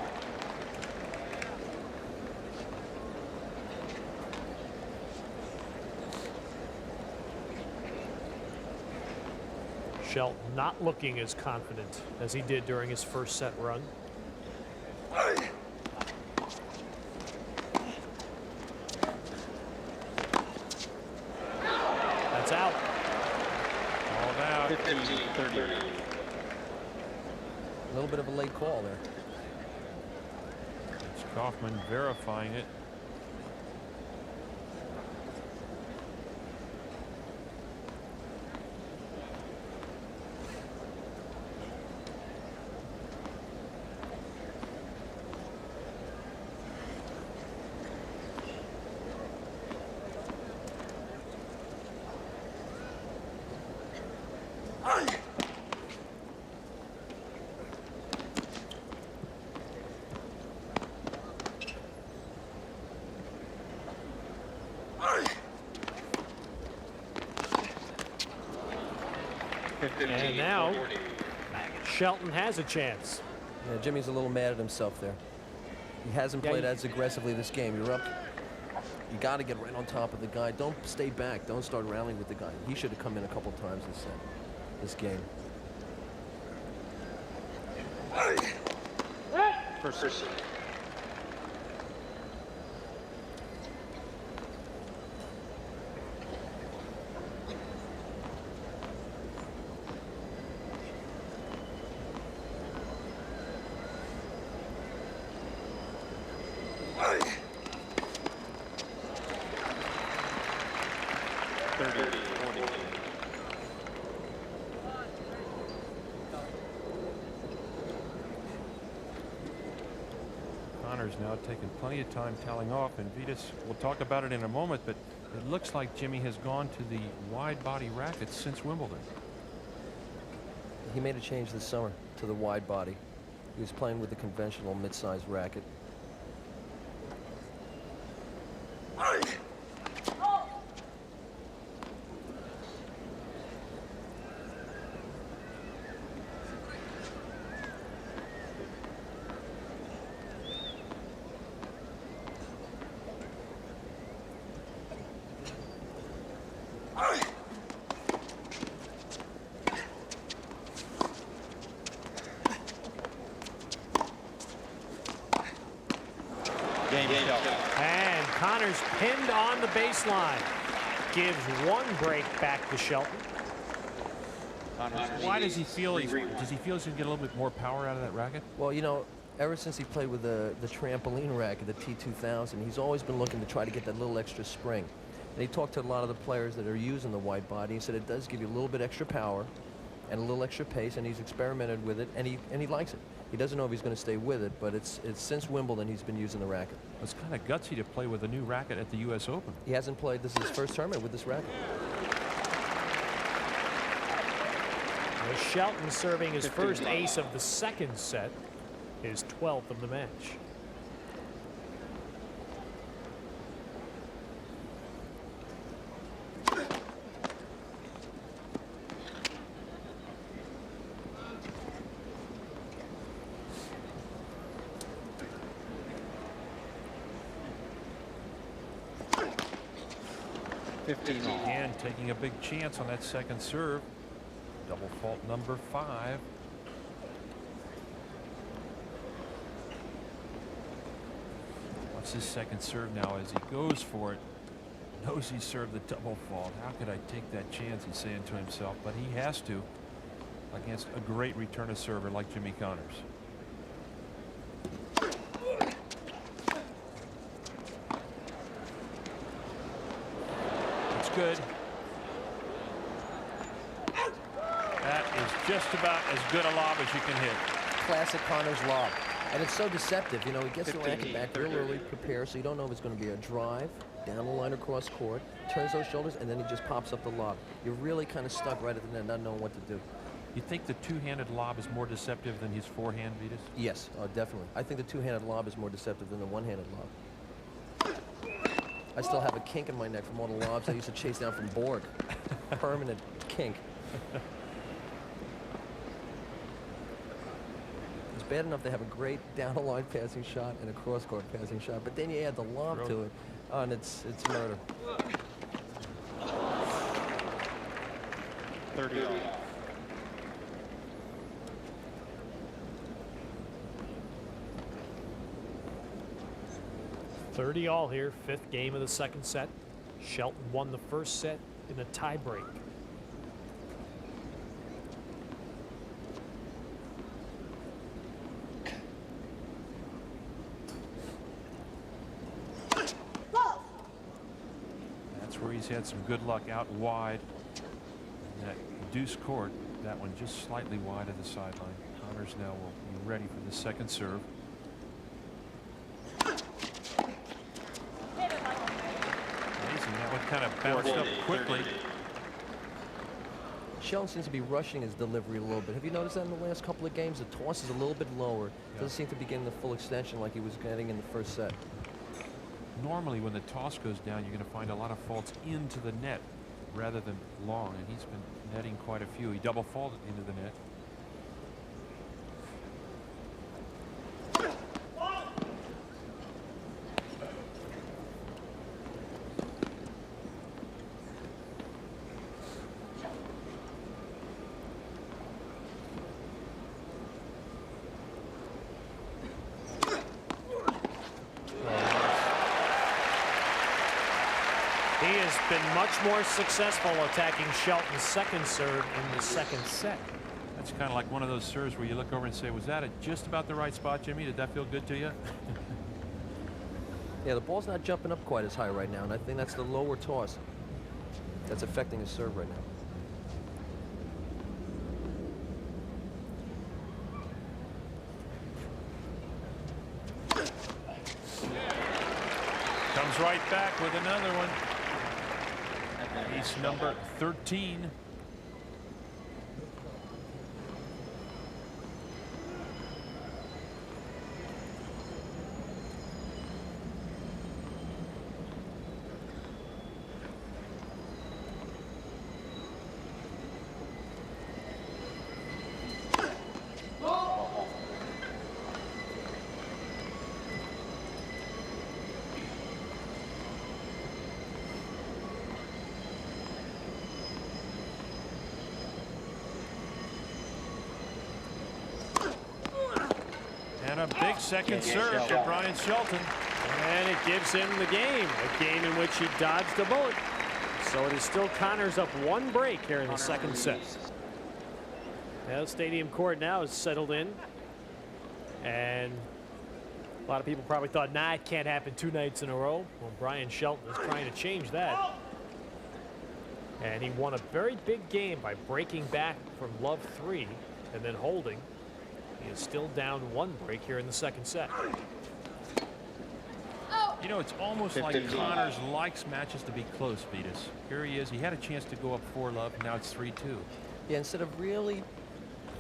Shelton not looking as confident as he did during his first set run. That's out. All out. 15-30. little bit of a late call there. It's Kaufman verifying it. And now Shelton has a chance. Yeah, Jimmy's a little mad at himself there. He hasn't played as aggressively this game. You're up. You got to get right on top of the guy. Don't stay back. Don't start rallying with the guy. He should have come in a couple times this game. First. Connors now taking plenty of time tallying off, and Vitas, we'll talk about it in a moment, but it looks like Jimmy has gone to the wide body rackets since Wimbledon. He made a change this summer to the wide body. He was playing with the conventional mid-sized racket. And Connors pinned on the baseline. Gives one break back to Shelton. Why does he feel he's going to get a little bit more power out of that racket? Well, you know, ever since he played with the trampoline racket, the T2000, he's always been looking to try to get that little extra spring. And he talked to a lot of the players that are using the wide body. He said it does give you a little bit extra power and a little extra pace, and he's experimented with it, and he likes it. He doesn't know if he's going to stay with it, but it's since Wimbledon he's been using the racket. It's kind of gutsy to play with a new racket at the U.S. Open. He hasn't played. This is his first tournament with this racket. Shelton serving his first ace of the second set, his 12th of the match. And taking a big chance on that second serve. Double fault number 5. What's his second serve now as he goes for it? Knows he served the double fault. How could I take that chance, he's saying to himself, but he has to against a great return of server like Jimmy Connors. It's good. That is just about as good a lob as you can hit. Classic Connors lob. And it's so deceptive. You know, he gets the racket back real early, prepares, so you don't know if it's going to be a drive, down the line across court, turns those shoulders, and then he just pops up the lob. You're really kind of stuck right at the end, not knowing what to do. You think the two-handed lob is more deceptive than his forehand, Vitas? Yes, definitely. I think the two-handed lob is more deceptive than the one-handed lob. I still have a kink in my neck from all the lobs I used to chase down from Borg. Permanent kink. It's bad enough to have a great down-the-line passing shot and a cross-court passing shot, but then you add the lob to it, and it's murder. 30 all. .30 all here, 5th game of the second set. Shelton won the first set in a tiebreak. He's had some good luck out wide. And that deuce court, that one just slightly wide of the sideline. Connors now will be ready for the second serve. Amazing, that one kind of bounced up quickly. Shelton seems to be rushing his delivery a little bit. Have you noticed that in the last couple of games? The toss is a little bit lower. Doesn't seem to be getting the full extension like he was getting in the first set. Normally when the toss goes down, you're going to find a lot of faults into the net rather than long, and he's been netting quite a few. He double faulted into the net. He has been much more successful attacking Shelton's second serve in the second set. That's kind of like one of those serves where you look over and say, was that at just about the right spot, Jimmy? Did that feel good to you? Yeah, the ball's not jumping up quite as high right now, and I think that's the lower toss that's affecting his serve right now. Comes right back with another one. Ace number 13. And a big second serve for Bryan Shelton. And it gives him the game, a game in which he dodged a bullet. So it is still Connors up one break here in the second set. Now the stadium court now is settled in. And a lot of people probably thought, nah, it can't happen 2 nights in a row. Well, Bryan Shelton is trying to change that. And he won a very big game by breaking back from love 3 and then holding. He is still down 1 break here in the second set. You know, it's almost like Connors likes matches to be close, Vitas. Here he is. He had a chance to go up 4-love. Now it's 3-2. Yeah, instead of really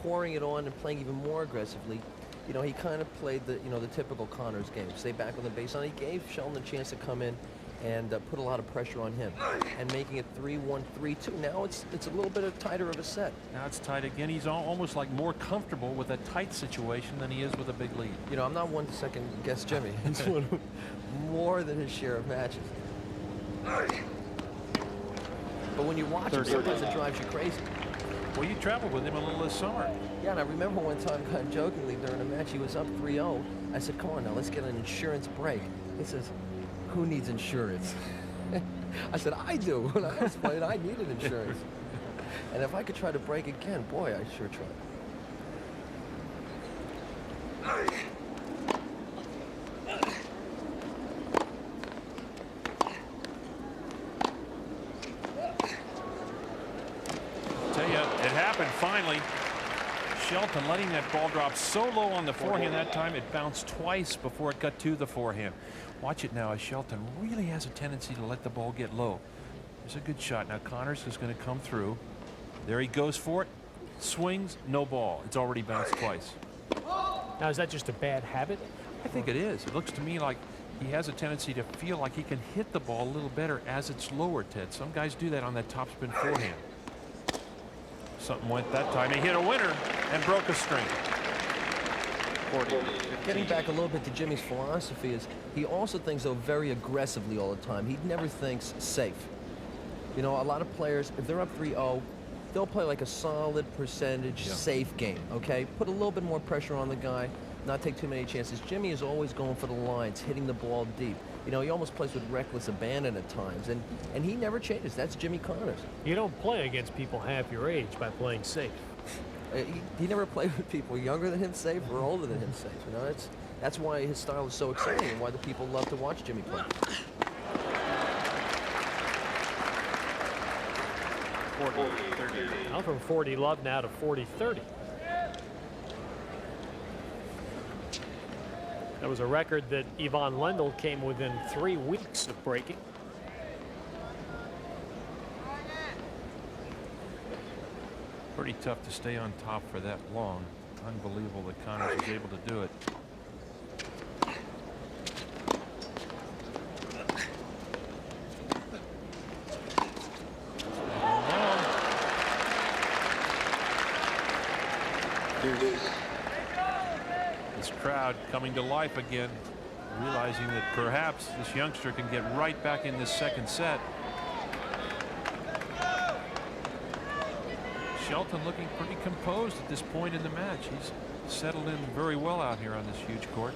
pouring it on and playing even more aggressively, you know, he kind of played the, you know, the typical Connors game. Stay back on the baseline. He gave Shelton a chance to come in and put a lot of pressure on him, and making it 3-1, 3-2. Now it's a little bit tighter of a set. Now it's tight again. He's almost like more comfortable with a tight situation than he is with a big lead. You know, I'm not one to second guess Jimmy. He's won more than his share of matches. But when you watch him, sometimes it drives you crazy. Well, you traveled with him a little this summer. Yeah, and I remember one time, kind of jokingly, during a match, he was up 3-0. I said, come on now, let's get an insurance break. He says, who needs insurance? I said, I do. When I was playing, I needed insurance. And if I could try to break again, boy, I sure tried. Tell you, it happened finally. Shelton letting that ball drop so low on the forehand that time, it bounced twice before it got to the forehand. Watch it now as Shelton really has a tendency to let the ball get low. There's a good shot. Now Connors is going to come through. There he goes for it. Swings, no ball. It's already bounced twice. Now, is that just a bad habit? I think it is. It looks to me like he has a tendency to feel like he can hit the ball a little better as it's lower, Ted. Some guys do that on that topspin forehand. Something went that time. He hit a winner and broke a string. Getting back a little bit to Jimmy's philosophy is he also thinks, though, very aggressively all the time. He never thinks safe. You know, a lot of players, if they're up 3-0, they'll play like a solid percentage safe game, okay? Put a little bit more pressure on the guy, not take too many chances. Jimmy is always going for the lines, hitting the ball deep. You know, he almost plays with reckless abandon at times, and he never changes. That's Jimmy Connors. You don't play against people half your age by playing safe. He never played with people younger than him safe or older than him safe. You know, that's why his style is so exciting and why the people love to watch Jimmy play. 40-30. Now from 40 love now to 40-30. That was a record that Yvonne Lendl came within 3 weeks of breaking. Pretty tough to stay on top for that long. Unbelievable that Connors was able to do it. This crowd coming to life again, realizing that perhaps this youngster can get right back in this second set. Shelton looking pretty composed at this point in the match. He's settled in very well out here on this huge court.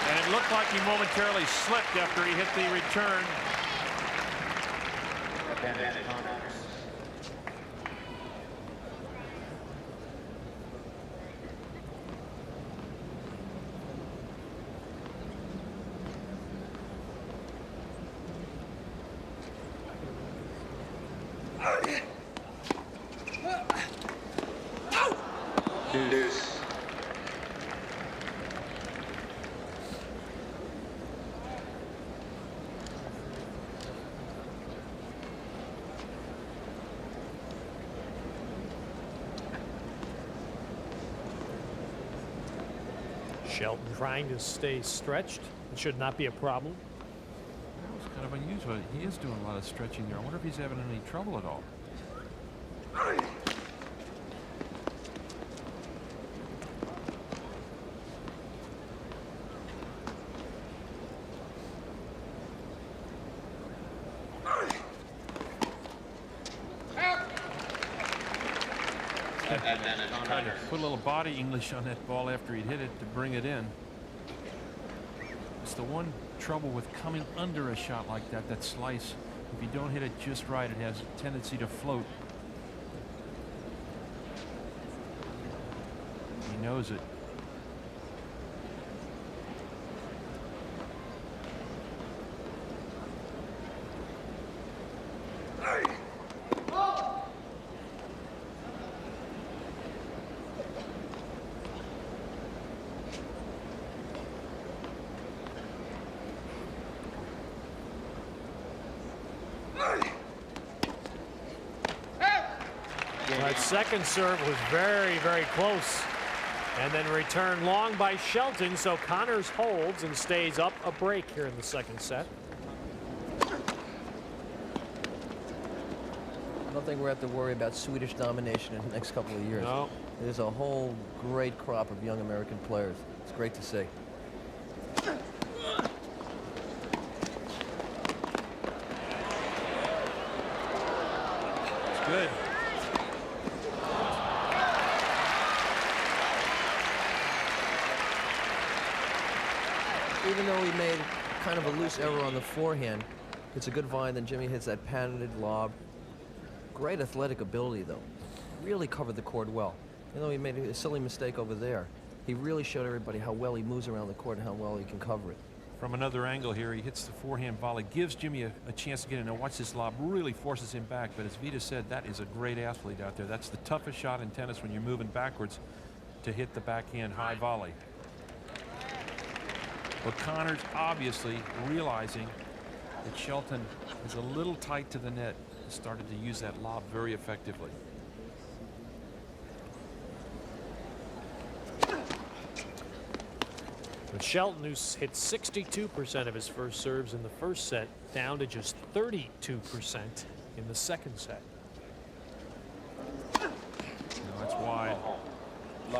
And it looked like he momentarily slipped after he hit the return. Advantage Connors. Deuce. Shelton trying to stay stretched. It should not be a problem. That was kind of unusual. He is doing a lot of stretching there. I wonder if he's having any trouble at all. Advantage Trying to Connors. put a little body English on that ball after he'd hit it to bring it in. It's the one trouble with coming under a shot like that, that slice. If you don't hit it just right, it has a tendency to float. He knows it. That second serve was very, very close. And then returned long by Shelton, so Connors holds and stays up a break here in the second set. I don't think we're have to worry about Swedish domination in the next couple of years. No. There's a whole great crop of young American players. It's great to see. It's good. Even though he made kind of a loose error on the forehand, it's a good vine. Then Jimmy hits that patented lob. Great athletic ability, though. Really covered the court well. You know, he made a silly mistake over there. He really showed everybody how well he moves around the court and how well he can cover it. From another angle here, he hits the forehand volley, gives Jimmy a chance to get in. Now watch this lob, really forces him back. But as Vita said, that is a great athlete out there. That's the toughest shot in tennis when you're moving backwards to hit the backhand high volley. But Connors obviously realizing that Shelton is a little tight to the net, started to use that lob very effectively. But Shelton, who's hit 62% of his first serves in the first set, down to just 32% in the second set. No, that's wide.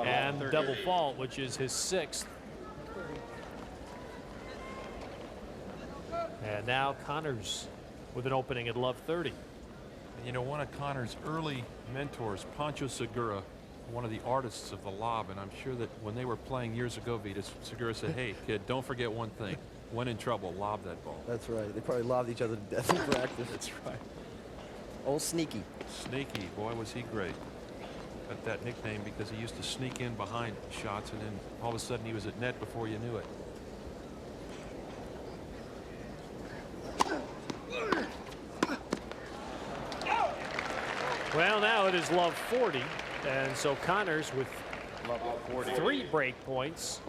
And double fault, which is his 6th. And now Connors with an opening at love 30. And you know, one of Connors' early mentors, Pancho Segura, one of the artists of the lob, and I'm sure that when they were playing years ago, Vita, Segura said, hey, kid, don't forget one thing. When in trouble, lob that ball. That's right. They probably lobbed each other to death in practice. That's right. Old Sneaky. Sneaky, boy, was he great. Got that nickname because he used to sneak in behind shots, and then all of a sudden he was at net before you knew it. Well, now it is love 40, and so Connors with 3 break points.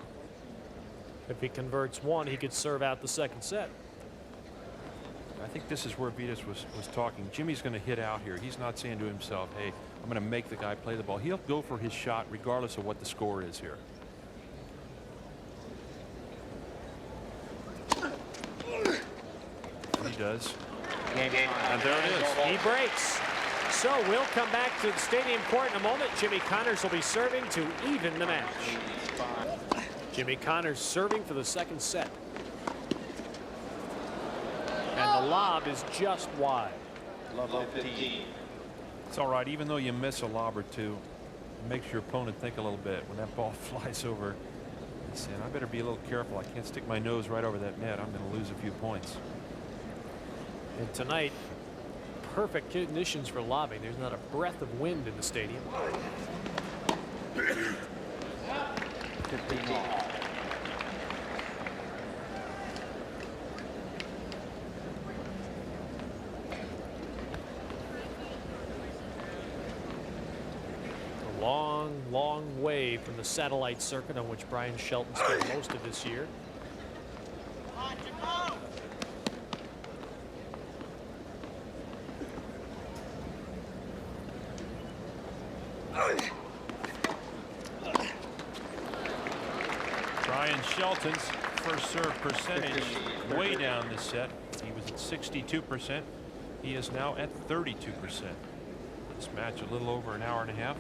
If he converts 1, he could serve out the second set. I think this is where Vitas was talking. Jimmy's going to hit out here. He's not saying to himself, hey, I'm going to make the guy play the ball. He'll go for his shot regardless of what the score is here. He does. And there it is. He breaks. So we'll come back to the stadium court in a moment. Jimmy Connors will be serving to even the match. Jimmy Connors serving for the second set. And the lob is just wide. Love 15. It's all right. Even though you miss a lob or two, it makes your opponent think a little bit when that ball flies over. He's saying, I better be a little careful. I can't stick my nose right over that net. I'm going to lose a few points. And tonight, perfect conditions for lobbing. There's not a breath of wind in the stadium. 15 all. A long, long way from the satellite circuit on which Bryan Shelton spent most of this year. Bryan Shelton's first serve percentage way down this set. He was at 62%. He is now at 32%. This match a little over an hour and a half.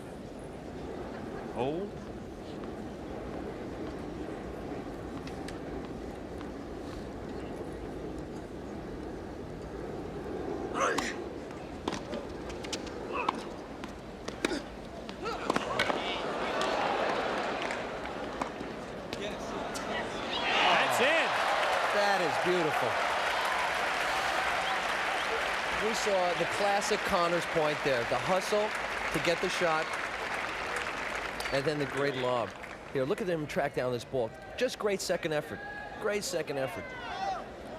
Hold. Beautiful. We saw the classic Connors point there. The hustle to get the shot, and then the great lob. Here, look at him track down this ball. Just great second effort. Great second effort.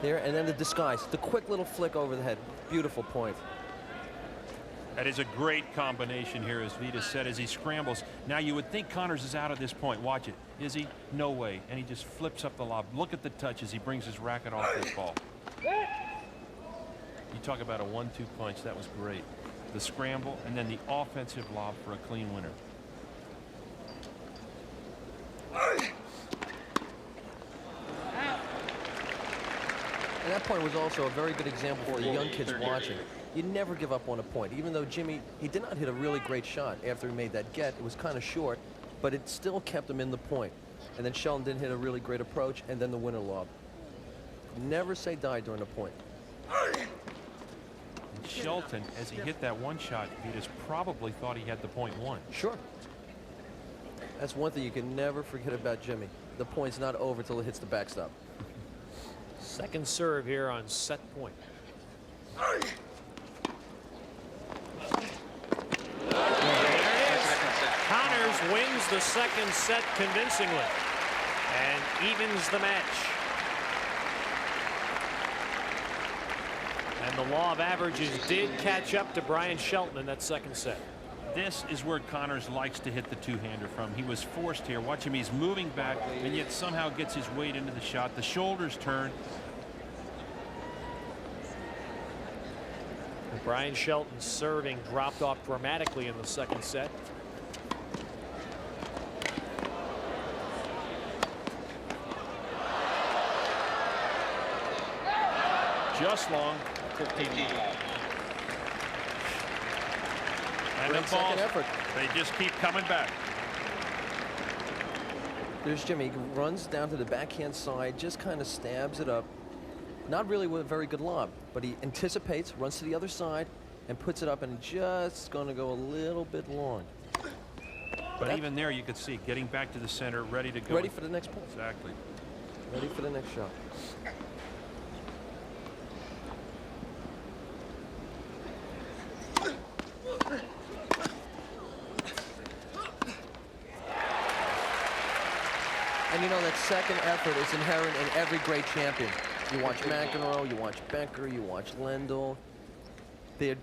There, and then the disguise. The quick little flick over the head. Beautiful point. That is a great combination here, as Vitas said, as he scrambles. Now, you would think Connors is out at this point. Watch it. Is he? No way. And he just flips up the lob. Look at the touch as he brings his racket off this ball. You talk about a 1-2 punch. That was great. The scramble and then the offensive lob for a clean winner. And that point was also a very good example for the young kids watching. You never give up on a point. Even though Jimmy, he did not hit a really great shot after he made that get. It was kind of short, but it still kept him in the point. And then Shelton didn't hit a really great approach, and then the winner lob. Never say die during a point. And Shelton, as he hit that one shot, Vitas probably thought he had the point won. Sure. That's one thing you can never forget about Jimmy. The point's not over till it hits the backstop. Second serve here on set point. Connors wins the second set convincingly and evens the match. And the law of averages did catch up to Bryan Shelton in that second set. This is where Connors likes to hit the two-hander from. He was forced here. Watch him. He's moving back and yet somehow gets his weight into the shot. The shoulders turn. Bryan Shelton's serving dropped off dramatically in the second set. Just long. 15 all. And Great the balls, second effort. they just keep coming back. There's Jimmy. He runs down to the backhand side, just kind of stabs it up. Not really with a very good lob, but he anticipates, runs to the other side, and puts it up, and just going to go a little bit long. But even there, you could see getting back to the center, ready to go. Ready for the next point. Exactly. Ready for the next shot. And you know that second effort is inherent in every great champion. You watch McEnroe, you watch Becker, you watch Lendl. They're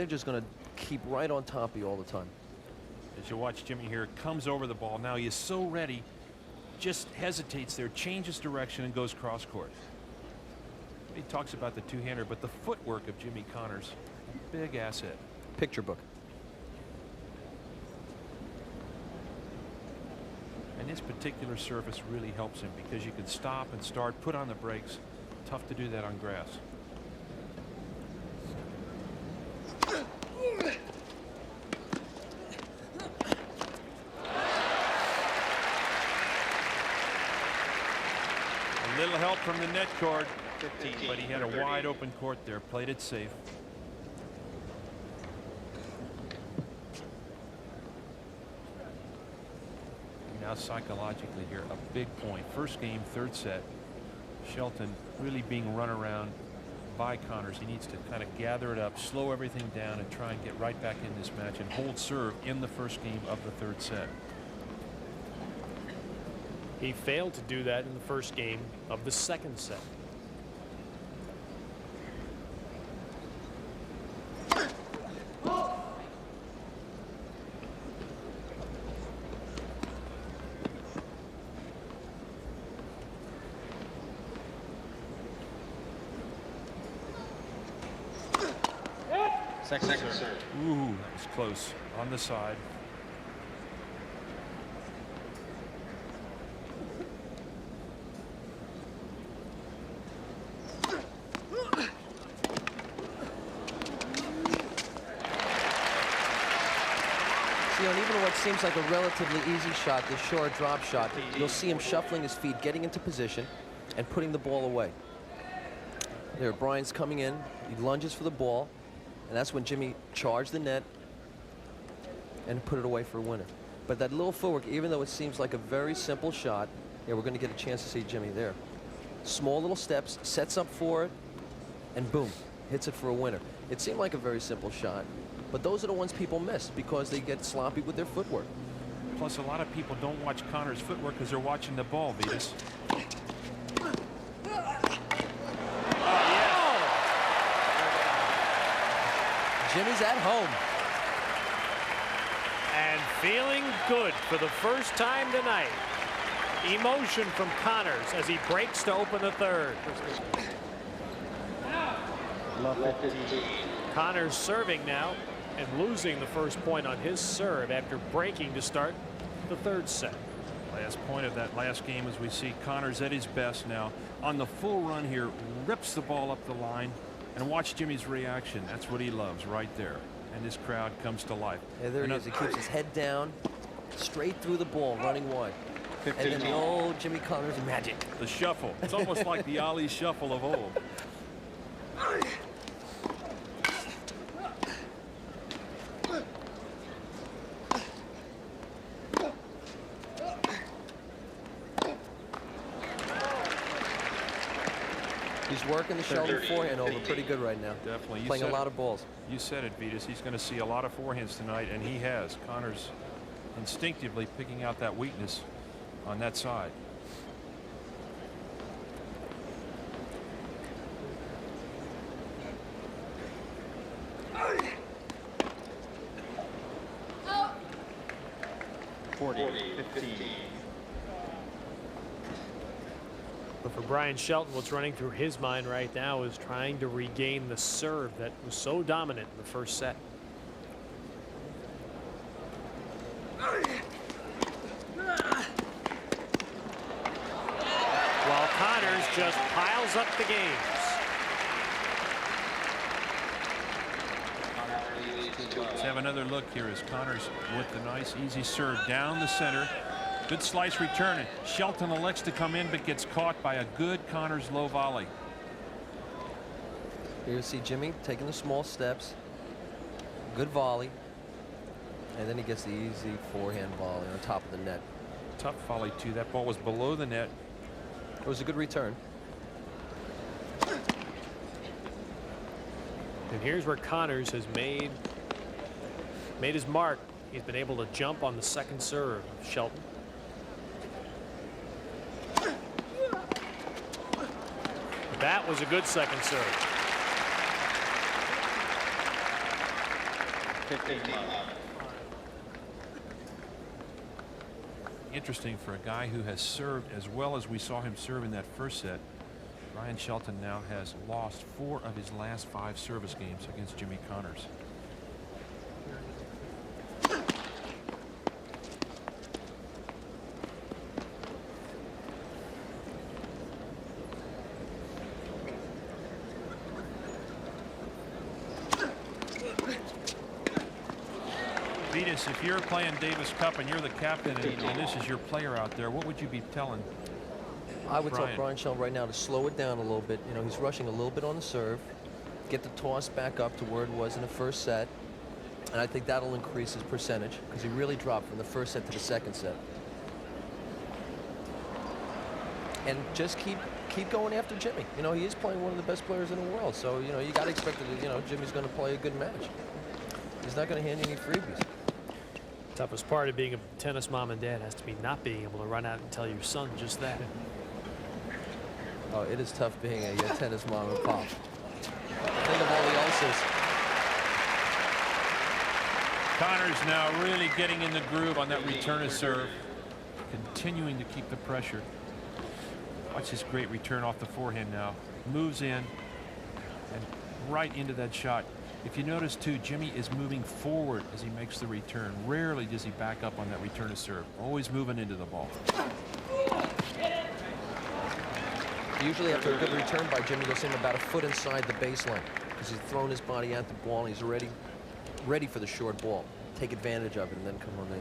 just going to keep right on top of you all the time. As you watch Jimmy here, comes over the ball. Now he is so ready, just hesitates there, changes direction, and goes cross court. He talks about the two-hander, but the footwork of Jimmy Connors, big asset. Picture book. And this particular surface really helps him because you can stop and start, put on the brakes. Tough to do that on grass. A little help from the net cord, but he had a wide open court there, played it safe. Now psychologically here, a big point. First game, third set. Shelton really being run around by Connors. He needs to kind of gather it up, slow everything down, and try and get right back in this match and hold serve in the first game of the third set. He failed to do that in the first game of the second set. Second serve. Ooh, that was close on the side. See, on even what seems like a relatively easy shot, the short drop shot, you'll see him shuffling his feet, getting into position, and putting the ball away. There, Bryan's coming in. He lunges for the ball, and that's when Jimmy charged the net and put it away for a winner. But that little footwork, even though it seems like a very simple shot, yeah, we're going to get a chance to see Jimmy there. Small little steps, sets up for it, and boom, hits it for a winner. It seemed like a very simple shot, but those are the ones people miss because they get sloppy with their footwork. Plus, a lot of people don't watch Connors' footwork because they're watching the ball, Vitas. Jimmy's at home. And feeling good for the first time tonight. Emotion from Connors as he breaks to open the third. Love 15. Connors serving now and losing the first point on his serve after breaking to start the third set. Last point of that last game as we see Connors at his best now. On the full run here, rips the ball up the line. And watch Jimmy's reaction. That's what he loves right there. And this crowd comes to life. Yeah, there he is. He keeps his head down, straight through the ball, running wide. And then the old Jimmy Connors magic. The shuffle. It's almost like the Ali shuffle of old. He's working the Shelton forehand over pretty good right now. Definitely. Playing a lot of balls. You said it, Vitas. He's going to see a lot of forehands tonight, and he has. Connors instinctively picking out that weakness on that side. But for Bryan Shelton, what's running through his mind right now is trying to regain the serve that was so dominant in the first set. While Connors just piles up the games. Let's have another look here as Connors with the nice easy serve down the center. Good slice return, and Shelton elects to come in but gets caught by a good Connors low volley. Here you see Jimmy taking the small steps. Good volley. And then he gets the easy forehand volley on top of the net. Tough volley too. That ball was below the net. It was a good return. And here's where Connors has made his mark. He's been able to jump on the second serve of Shelton. That was a good second serve. 15 love. Interesting for a guy who has served as well as we saw him serve in that first set. Bryan Shelton now has lost 4 of his last 5 service games against Jimmy Connors. Vitas, if you're playing Davis Cup and you're the captain and this is your player out there, what would you be telling? I would tell Bryan. Bryan Shelton right now to slow it down a little bit. You know, he's rushing a little bit on the serve. Get the toss back up to where it was in the first set. And I think that'll increase his percentage because he really dropped from the first set to the second set. And just keep going after Jimmy. You know, he is playing one of the best players in the world. So, you know, you got to expect that, you know, Jimmy's going to play a good match. He's not going to hand you any freebies. Toughest part of being a tennis mom and dad has to be not being able to run out and tell your son just that. Oh, it is tough being a tennis mom and pop. Think of all the ulcers. Connors now really getting in the groove on that return of serve, continuing to keep the pressure. Watch this great return off the forehand now. Moves in and right into that shot. If you notice too, Jimmy is moving forward as he makes the return. Rarely does he back up on that return of serve. Always moving into the ball. Usually after a good return by Jimmy, you'll see him about a foot inside the baseline because he's thrown his body at the ball and he's already ready for the short ball. Take advantage of it and then come on in.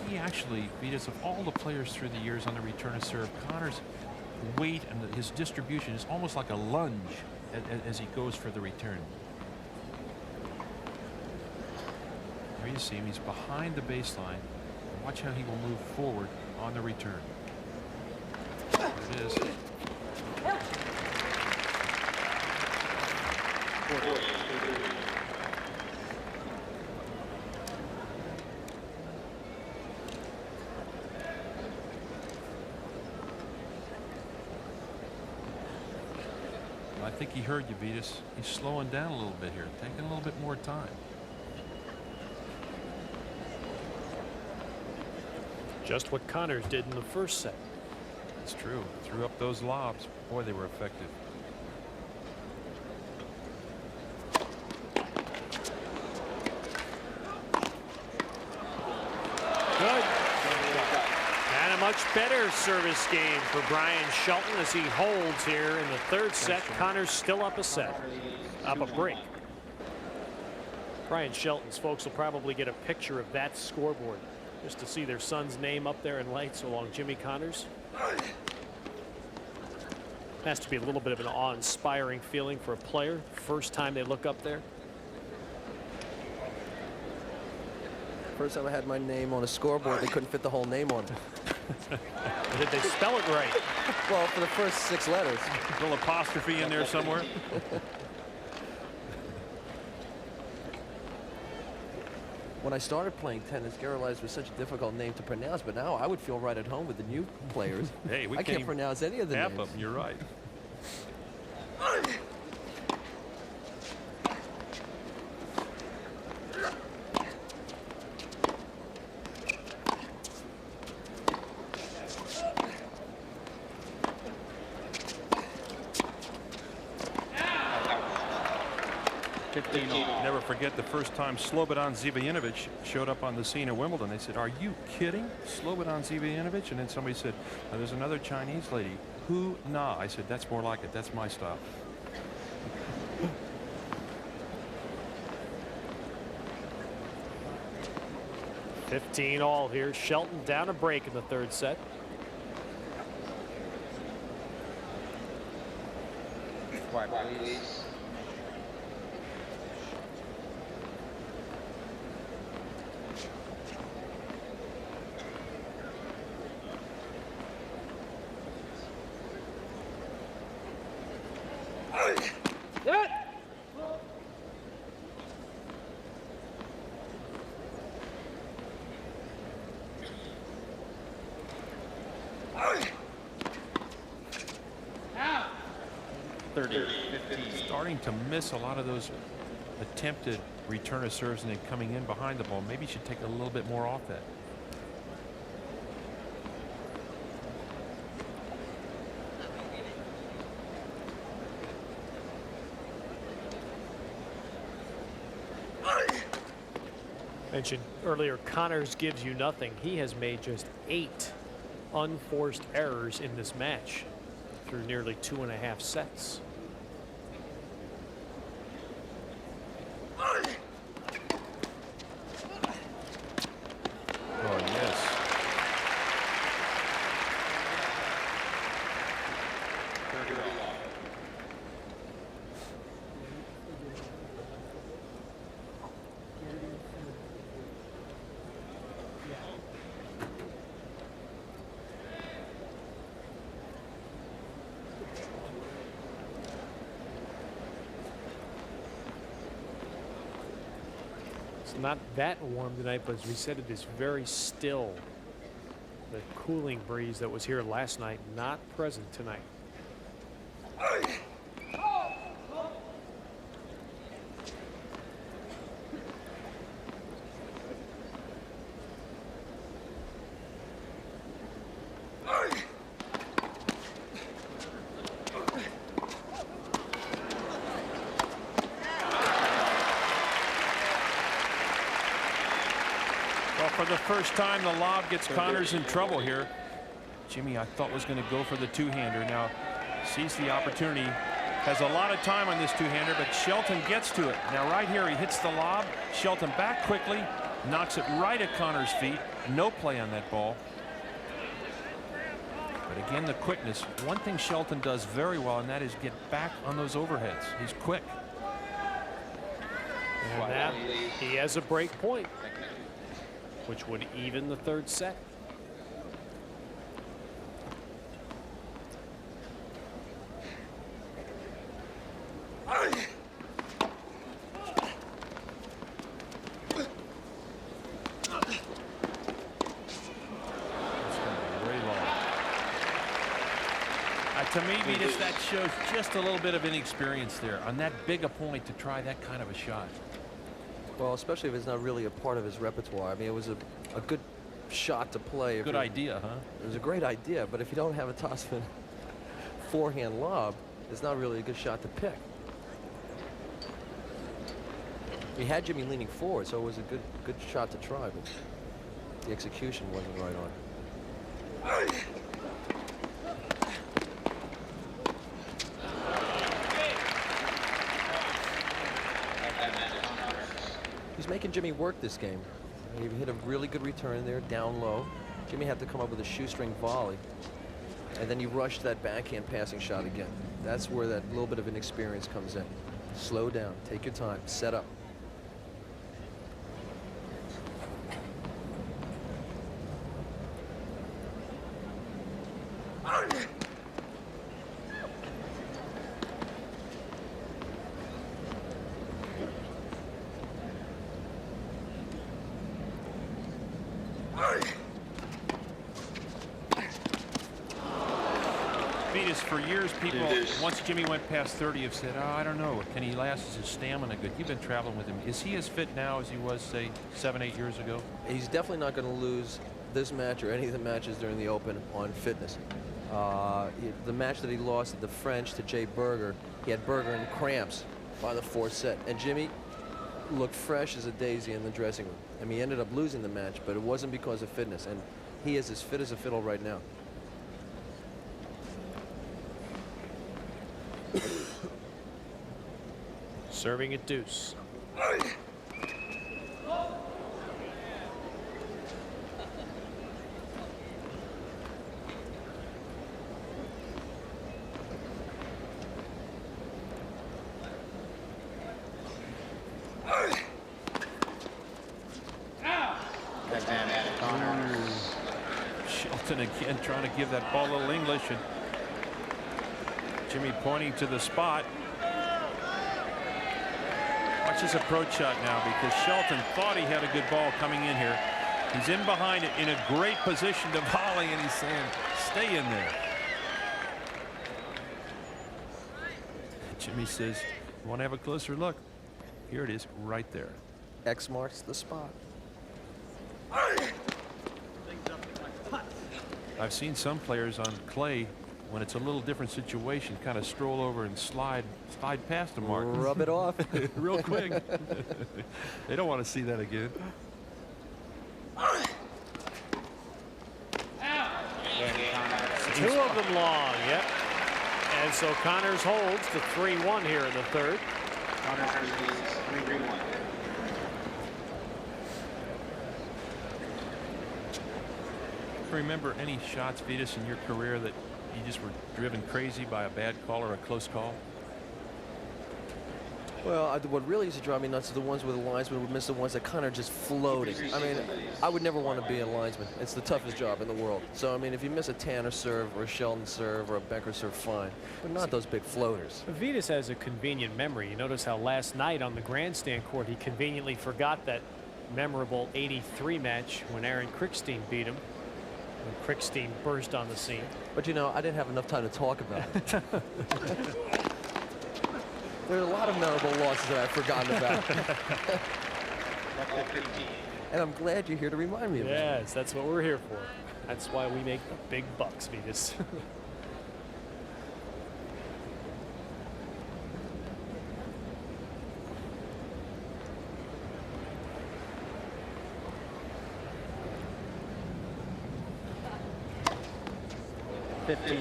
He actually, Vitas, of all the players through the years on the return of serve, Connors' weight and his distribution is almost like a lunge as he goes for the return. There you see him, he's behind the baseline. Watch how he will move forward on the return. There it is. I think he heard you, Vitas. He's slowing down a little bit here, taking a little bit more time. Just what Connors did in the first set. It's true. Threw up those lobs. Boy, they were effective. Good. And a much better service game for Bryan Shelton as he holds here in the third set. Connors still up a set, up a break. Bryan Shelton's folks will probably get a picture of that scoreboard just to see their son's name up there in lights along Jimmy Connors. Has to be a little bit of an awe-inspiring feeling for a player. First time they look up there. First time I had my name on a scoreboard, they couldn't fit the whole name on it. Did they spell it right? Well, for the first 6 letters. A little apostrophe in there somewhere. When I started playing tennis, Gerolais was such a difficult name to pronounce, but now I would feel right at home with the new players. Hey, we I can't pronounce any of the half names. of them. You're right. Never forget the first time Slobodan Zivojinovic showed up on the scene at Wimbledon. They said, "Are you kidding? Slobodan Zivojinovic?" And then somebody said, "Oh, there's another Chinese lady. Hu Na." I said, "That's more like it. That's my style." $15 here. Shelton down a break in the third set. Quiet, please. 30-15. Starting to miss a lot of those attempted return of serves and then coming in behind the ball. Maybe he should take a little bit more off that. Mentioned earlier, Connors gives you nothing. He has made just 8 unforced errors in this match through nearly 2.5 sets. Oh, yes. It's not that warm tonight, but as we said, it is very still. The cooling breeze that was here last night, not present tonight. For the first time, the lob gets Connors in trouble here. Jimmy, I thought, was going to go for the two-hander. Now sees the opportunity. Has a lot of time on this two-hander, but Shelton gets to it. Now right here, he hits the lob. Shelton back quickly, knocks it right at Connors' feet. No play on that ball. But again, the quickness. One thing Shelton does very well, and that is get back on those overheads. He's quick. And now he has a break point, which would even the third set. To me, Venus, that shows just a little bit of inexperience there on that big a point to try that kind of a shot. Well, especially if it's not really a part of his repertoire. I mean, it was a good shot to play. Good idea, huh? It was a great idea, but if you don't have a topspin forehand lob, it's not really a good shot to pick. He had Jimmy leaning forward, so it was a good shot to try, but the execution wasn't right on. He's making Jimmy work this game. He hit a really good return there, down low. Jimmy had to come up with a shoestring volley. And then he rushed that backhand passing shot again. That's where that little bit of inexperience comes in. Slow down, take your time, set up. For years, people, once Jimmy went past 30, have said, oh, I don't know, can he last? Is his stamina good? You've been traveling with him. Is he as fit now as he was, say, 7, 8 years ago? He's definitely not going to lose this match or any of the matches during the Open on fitness. The match that he lost at the French to Jay Berger, he had Berger in cramps by the 4th set. And Jimmy looked fresh as a daisy in the dressing room. I mean, he ended up losing the match, but it wasn't because of fitness. And he is as fit as a fiddle right now. Serving at deuce. Shelton again trying to give that ball a little English, and Jimmy pointing to the spot. Watch his approach shot now, because Shelton thought he had a good ball coming in here. He's in behind it in a great position to volley, and he's saying, stay in there. Jimmy says, "You want to have a closer look? Here it is, right there." X marks the spot. I've seen some players on clay, when it's a little different situation, kind of stroll over and slide past the mark. Rub it off. Real quick. They don't want to see that again. Two of them long, yep. And so Connors holds to 3-1 here in the third. Connors leads 3-1. Remember any shots, Vitas, in your career that you just were driven crazy by a bad call or a close call? Well, what really used to drive me nuts are the ones where the linesman would miss, the ones that kind of just floating. I mean, I would never want to be a linesman. It's the toughest job in the world. So, I mean, if you miss a Tanner serve or a Shelton serve or a Becker serve, fine. But not those big floaters. Vitas has a convenient memory. You notice how last night on the grandstand court he conveniently forgot that memorable 83 match when Aaron Krickstein beat him, when Krickstein burst on the scene. But, you know, I didn't have enough time to talk about it. There are a lot of memorable losses that I've forgotten about. And I'm glad you're here to remind me of it. Yes, that's what we're here for. That's why we make the big bucks, Vitas.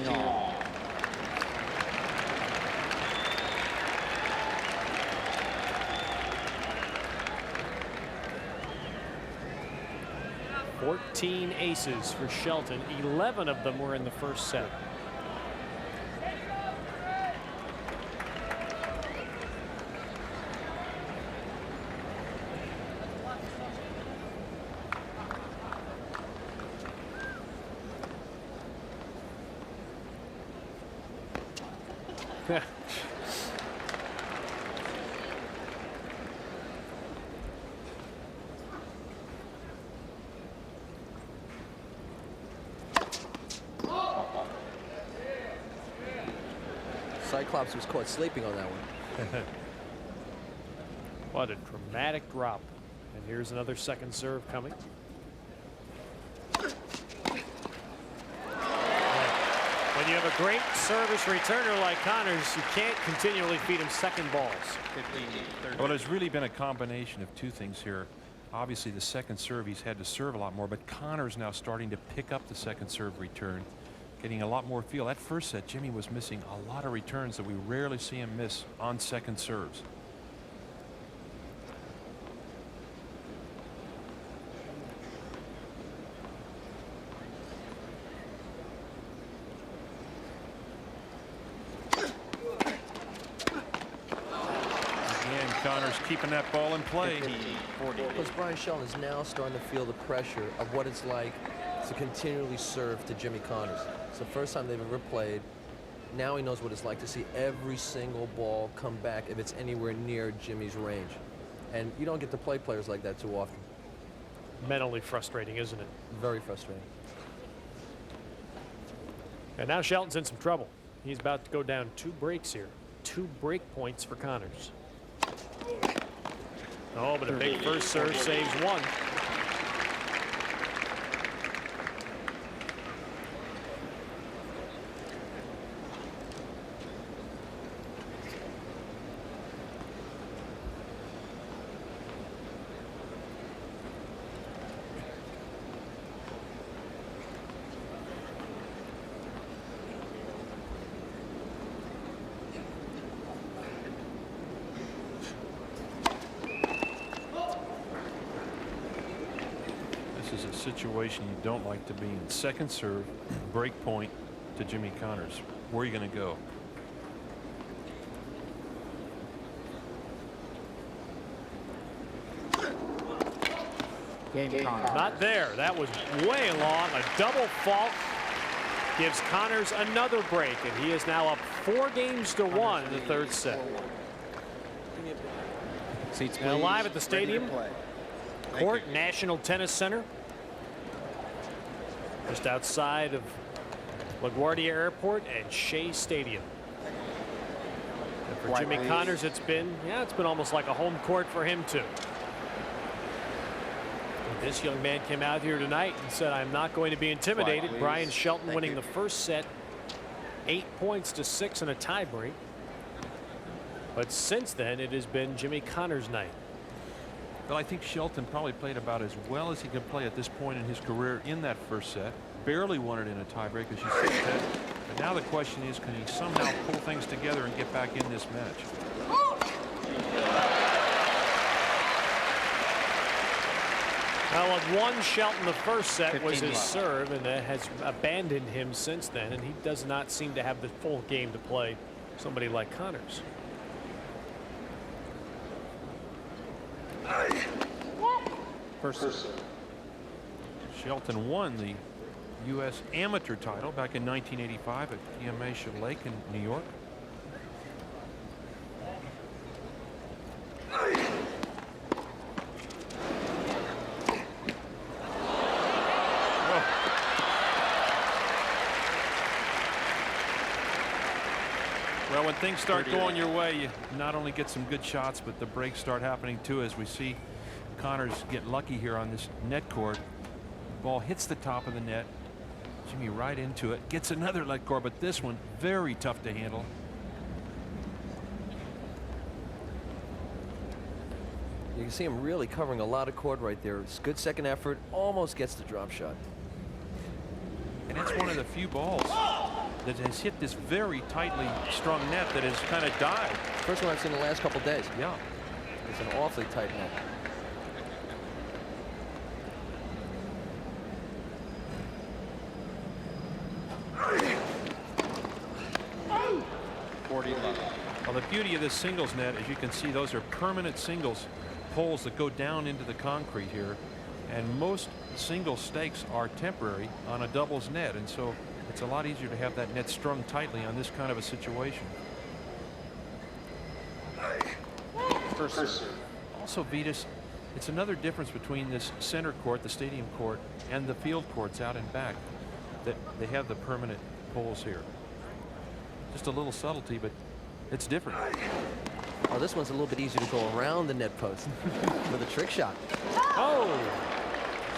All. 14 aces for Shelton. 11 of them were in the first set. Cyclops was caught sleeping on that one. What a dramatic drop. And here's another second serve coming. When you have a great service returner like Connors, you can't continually feed him second balls. Well, there's really been a combination of two things here. Obviously, the second serve, he's had to serve a lot more, but Connors now starting to pick up the second serve return, getting a lot more feel. That first set, Jimmy was missing a lot of returns that we rarely see him miss on second serves. Connors keeping that ball in play. Because Bryan Shelton is now starting to feel the pressure of what it's like to continually serve to Jimmy Connors. It's the first time they've ever played. Now he knows what it's like to see every single ball come back if it's anywhere near Jimmy's range. And you don't get to play players like that too often. Mentally frustrating, isn't it? Very frustrating. And now Shelton's in some trouble. He's about to go down 2 breaks here. 2 break points for Connors. Oh, but a big first serve saves 1. This is a situation you don't like to be in. Second serve, break point to Jimmy Connors. Where are you going to go? Not there. That was way long. A double fault gives Connors another break, and he is now up 4 games to 1 in the third set. Now live at the stadium court, National Tennis Center, just outside of LaGuardia Airport and Shea Stadium. And for Jimmy Connors, it's been almost like a home court for him too. This young man came out here tonight and said, "I'm not going to be intimidated." Bryan Shelton winning the first set, 8 points to 6 in a tiebreak. But since then, it has been Jimmy Connors' night. Well, I think Shelton probably played about as well as he could play at this point in his career in that first set. Barely won it in a tiebreak, as you said, Ted. But now the question is, can he somehow pull things together and get back in this match? Well, what won Shelton the first set was his serve, and that has abandoned him since then, and he does not seem to have the full game to play somebody like Connors. First. Shelton won the U.S. amateur title back in 1985 at Kiamisha Lake in New York. Well, when things start going your way, you not only get some good shots, but the breaks start happening too, as we see Connors get lucky here on this net court. Ball hits the top of the net. Jimmy right into it. Gets another net court, but this one very tough to handle. You can see him really covering a lot of court right there. It's good second effort. Almost gets the drop shot. And that's one of the few balls that has hit this very tightly strung net that has kind of died. First one I've seen in the last couple days. Yeah. It's an awfully tight net. Well, the beauty of this singles net, as you can see, those are permanent singles poles that go down into the concrete here. And most single stakes are temporary on a doubles net, and so it's a lot easier to have that net strung tightly on this kind of a situation. Also, Vitas, it's another difference between this center court, the stadium court, and the field courts out and back, that they have the permanent poles here. Just a little subtlety, but it's different. Oh, this one's a little bit easier to go around the net post with a trick shot. Oh,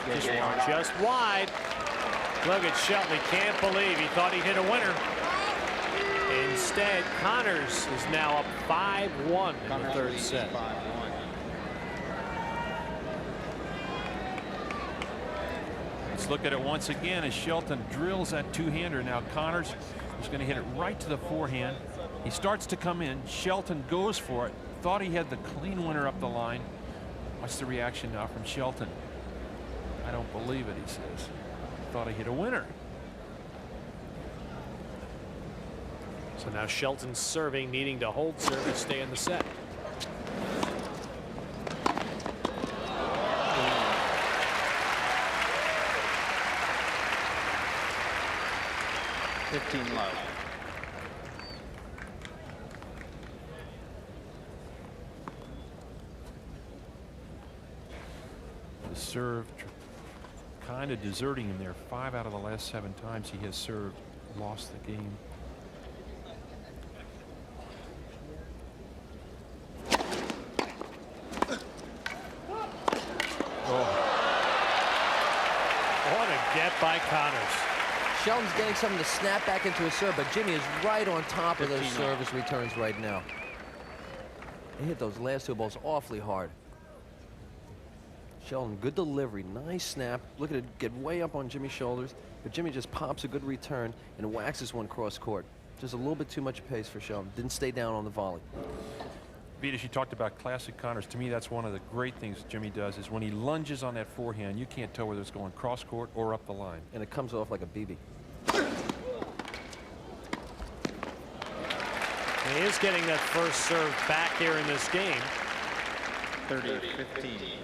just wide. Look at Shelton. He can't believe he thought he'd hit a winner. Instead, Connors is now up 5-1 in the third set. Let's look at it once again as Shelton drills that two-hander. Now Connors is going to hit it right to the forehand. He starts to come in. Shelton goes for it. Thought he had the clean winner up the line. What's the reaction now from Shelton? I don't believe it, he says. Thought he hit a winner. So now Shelton's serving, needing to hold serve to stay in the set. The serve kind of deserting him there. 5 out of the last 7 times he has served, lost the game. What a get by Connors. Shelton's getting something to snap back into his serve, but Jimmy is right on top of those service returns right now. He hit those last 2 balls awfully hard. Shelton, good delivery, nice snap. Look at it get way up on Jimmy's shoulders, but Jimmy just pops a good return and waxes one cross court. Just a little bit too much pace for Shelton. Didn't stay down on the volley. Vitas, you talked about classic Connors. To me, that's one of the great things Jimmy does is when he lunges on that forehand, you can't tell whether it's going cross court or up the line. And it comes off like a BB. He is getting that first serve back here in this game. 30-15.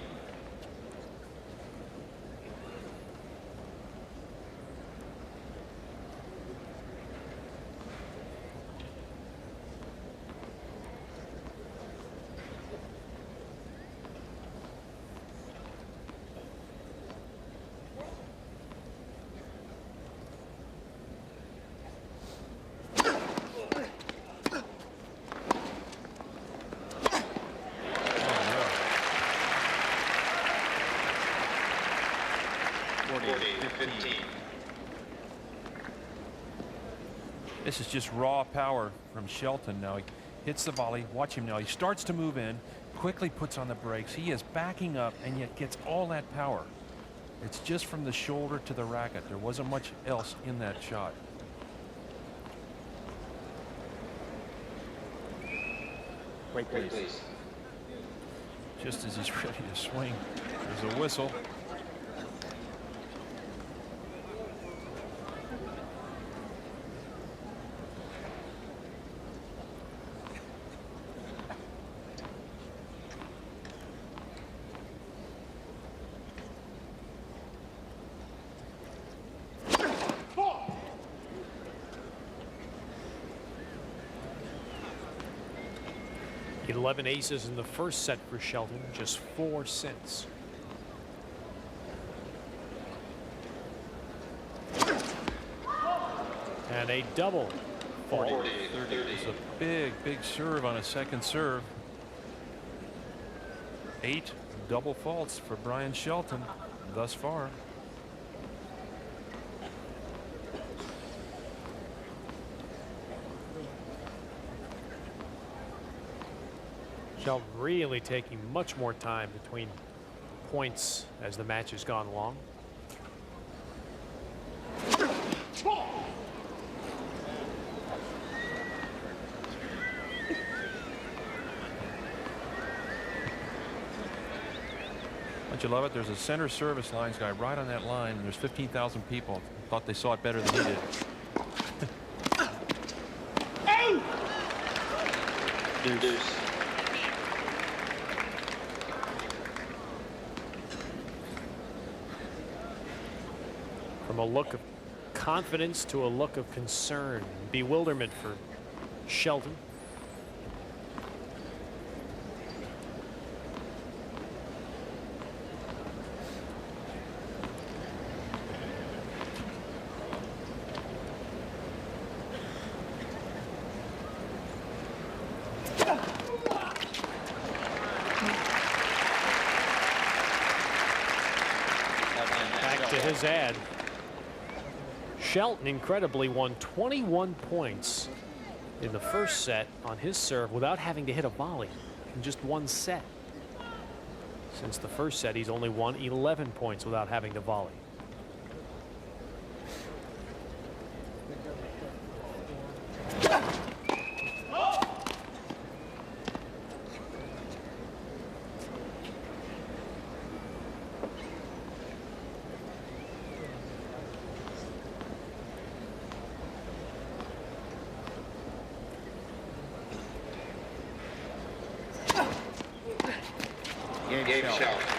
This is just raw power from Shelton now. He hits the volley. Watch him now. He starts to move in, quickly puts on the brakes. He is backing up and yet gets all that power. It's just from the shoulder to the racket. There wasn't much else in that shot. Break, please. Just as he's ready to swing, there's a whistle. He had 11 aces in the first set for Shelton, just 4 since. And a double. 40. It's a big, big serve on a second serve. 8 double faults for Bryan Shelton thus far. Shelton really taking much more time between points as the match has gone along. Don't you love it? There's a center service lines guy right on that line. And there's 15,000 people thought they saw it better than he did. Deuce. From a look of confidence to a look of concern, bewilderment for Shelton. Back to his ad. Shelton incredibly won 21 points in the first set on his serve without having to hit a volley in just one set. Since the first set, he's only won 11 points without having to volley.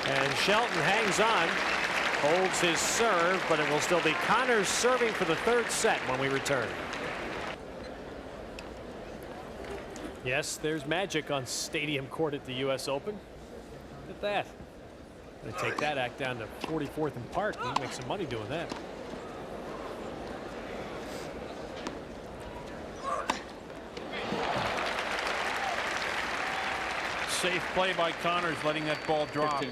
And Shelton hangs on, holds his serve, but it will still be Connors serving for the third set when we return. Yes, there's magic on Stadium Court at the U.S. Open. Look at that. Gonna take that act down to 44th and Park. You can make some money doing that. Safe play by Connors, letting that ball drop.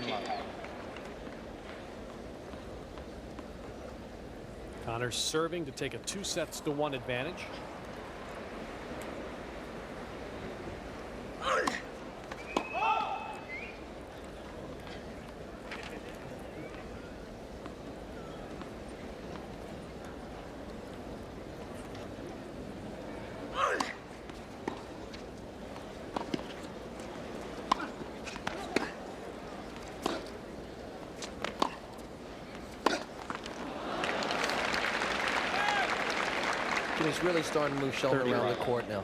Connors serving to take a 2-1 advantage. He's really starting to move Shelton around the court now.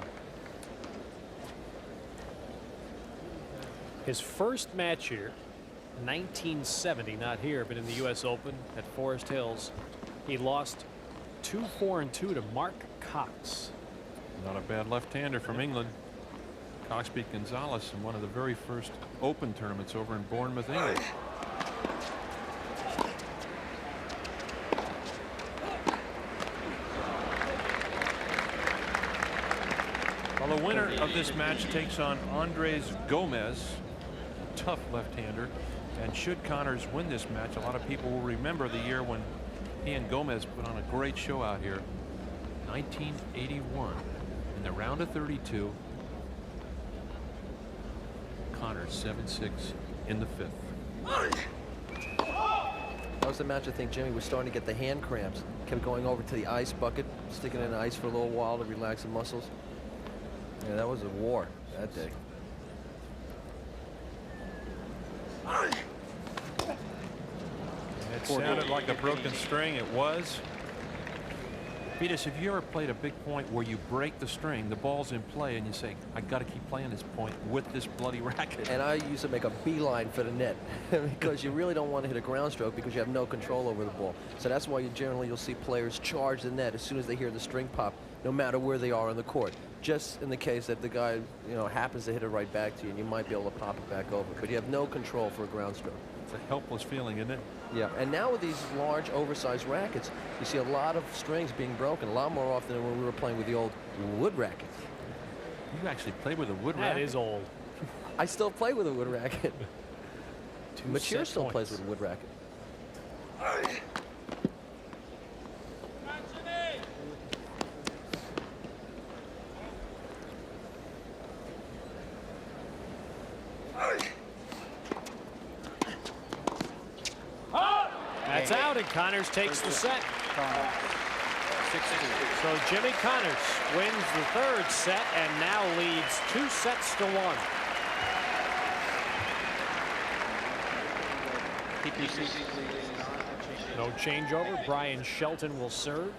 His first match here, 1970, not here, but in the U.S. Open at Forest Hills. He lost 2-4-2 to Mark Cox. Not a bad left-hander from England. Cox beat Gonzalez in one of the very first Open tournaments over in Bournemouth, England. Well, the winner of this match takes on Andres Gomez, a tough left-hander. And should Connors win this match, a lot of people will remember the year when He and Gomez put on a great show out here. 1981 in the round of 32. Connors 7-6 in the 5th. That was the match I think Jimmy was starting to get the hand cramps. Kept going over to the ice bucket, sticking in the ice for a little while to relax the muscles. Yeah, that was a war that day. It sounded like a broken string. It was. Vitas, have you ever played a big point where you break the string, the ball's in play, and you say, I got to keep playing this point with this bloody racket? And I used to make a beeline for the net because you really don't want to hit a ground stroke because you have no control over the ball. So that's why you'll see players charge the net as soon as they hear the string pop, no matter where they are on the court. Just in the case that the guy, happens to hit it right back to you, and you might be able to pop it back over. But you have no control for a ground stroke. It's a helpless feeling, isn't it? Yeah, and now with these large, oversized rackets, you see a lot of strings being broken, a lot more often than when we were playing with the old wood rackets. You actually played with a wood racket? That is old. I still play with a wood racket. Mature still plays with a wood racket. That's out, and Connors takes the set. So Jimmy Connors wins the 3rd set and now leads 2-1. No changeover. Bryan Shelton will serve.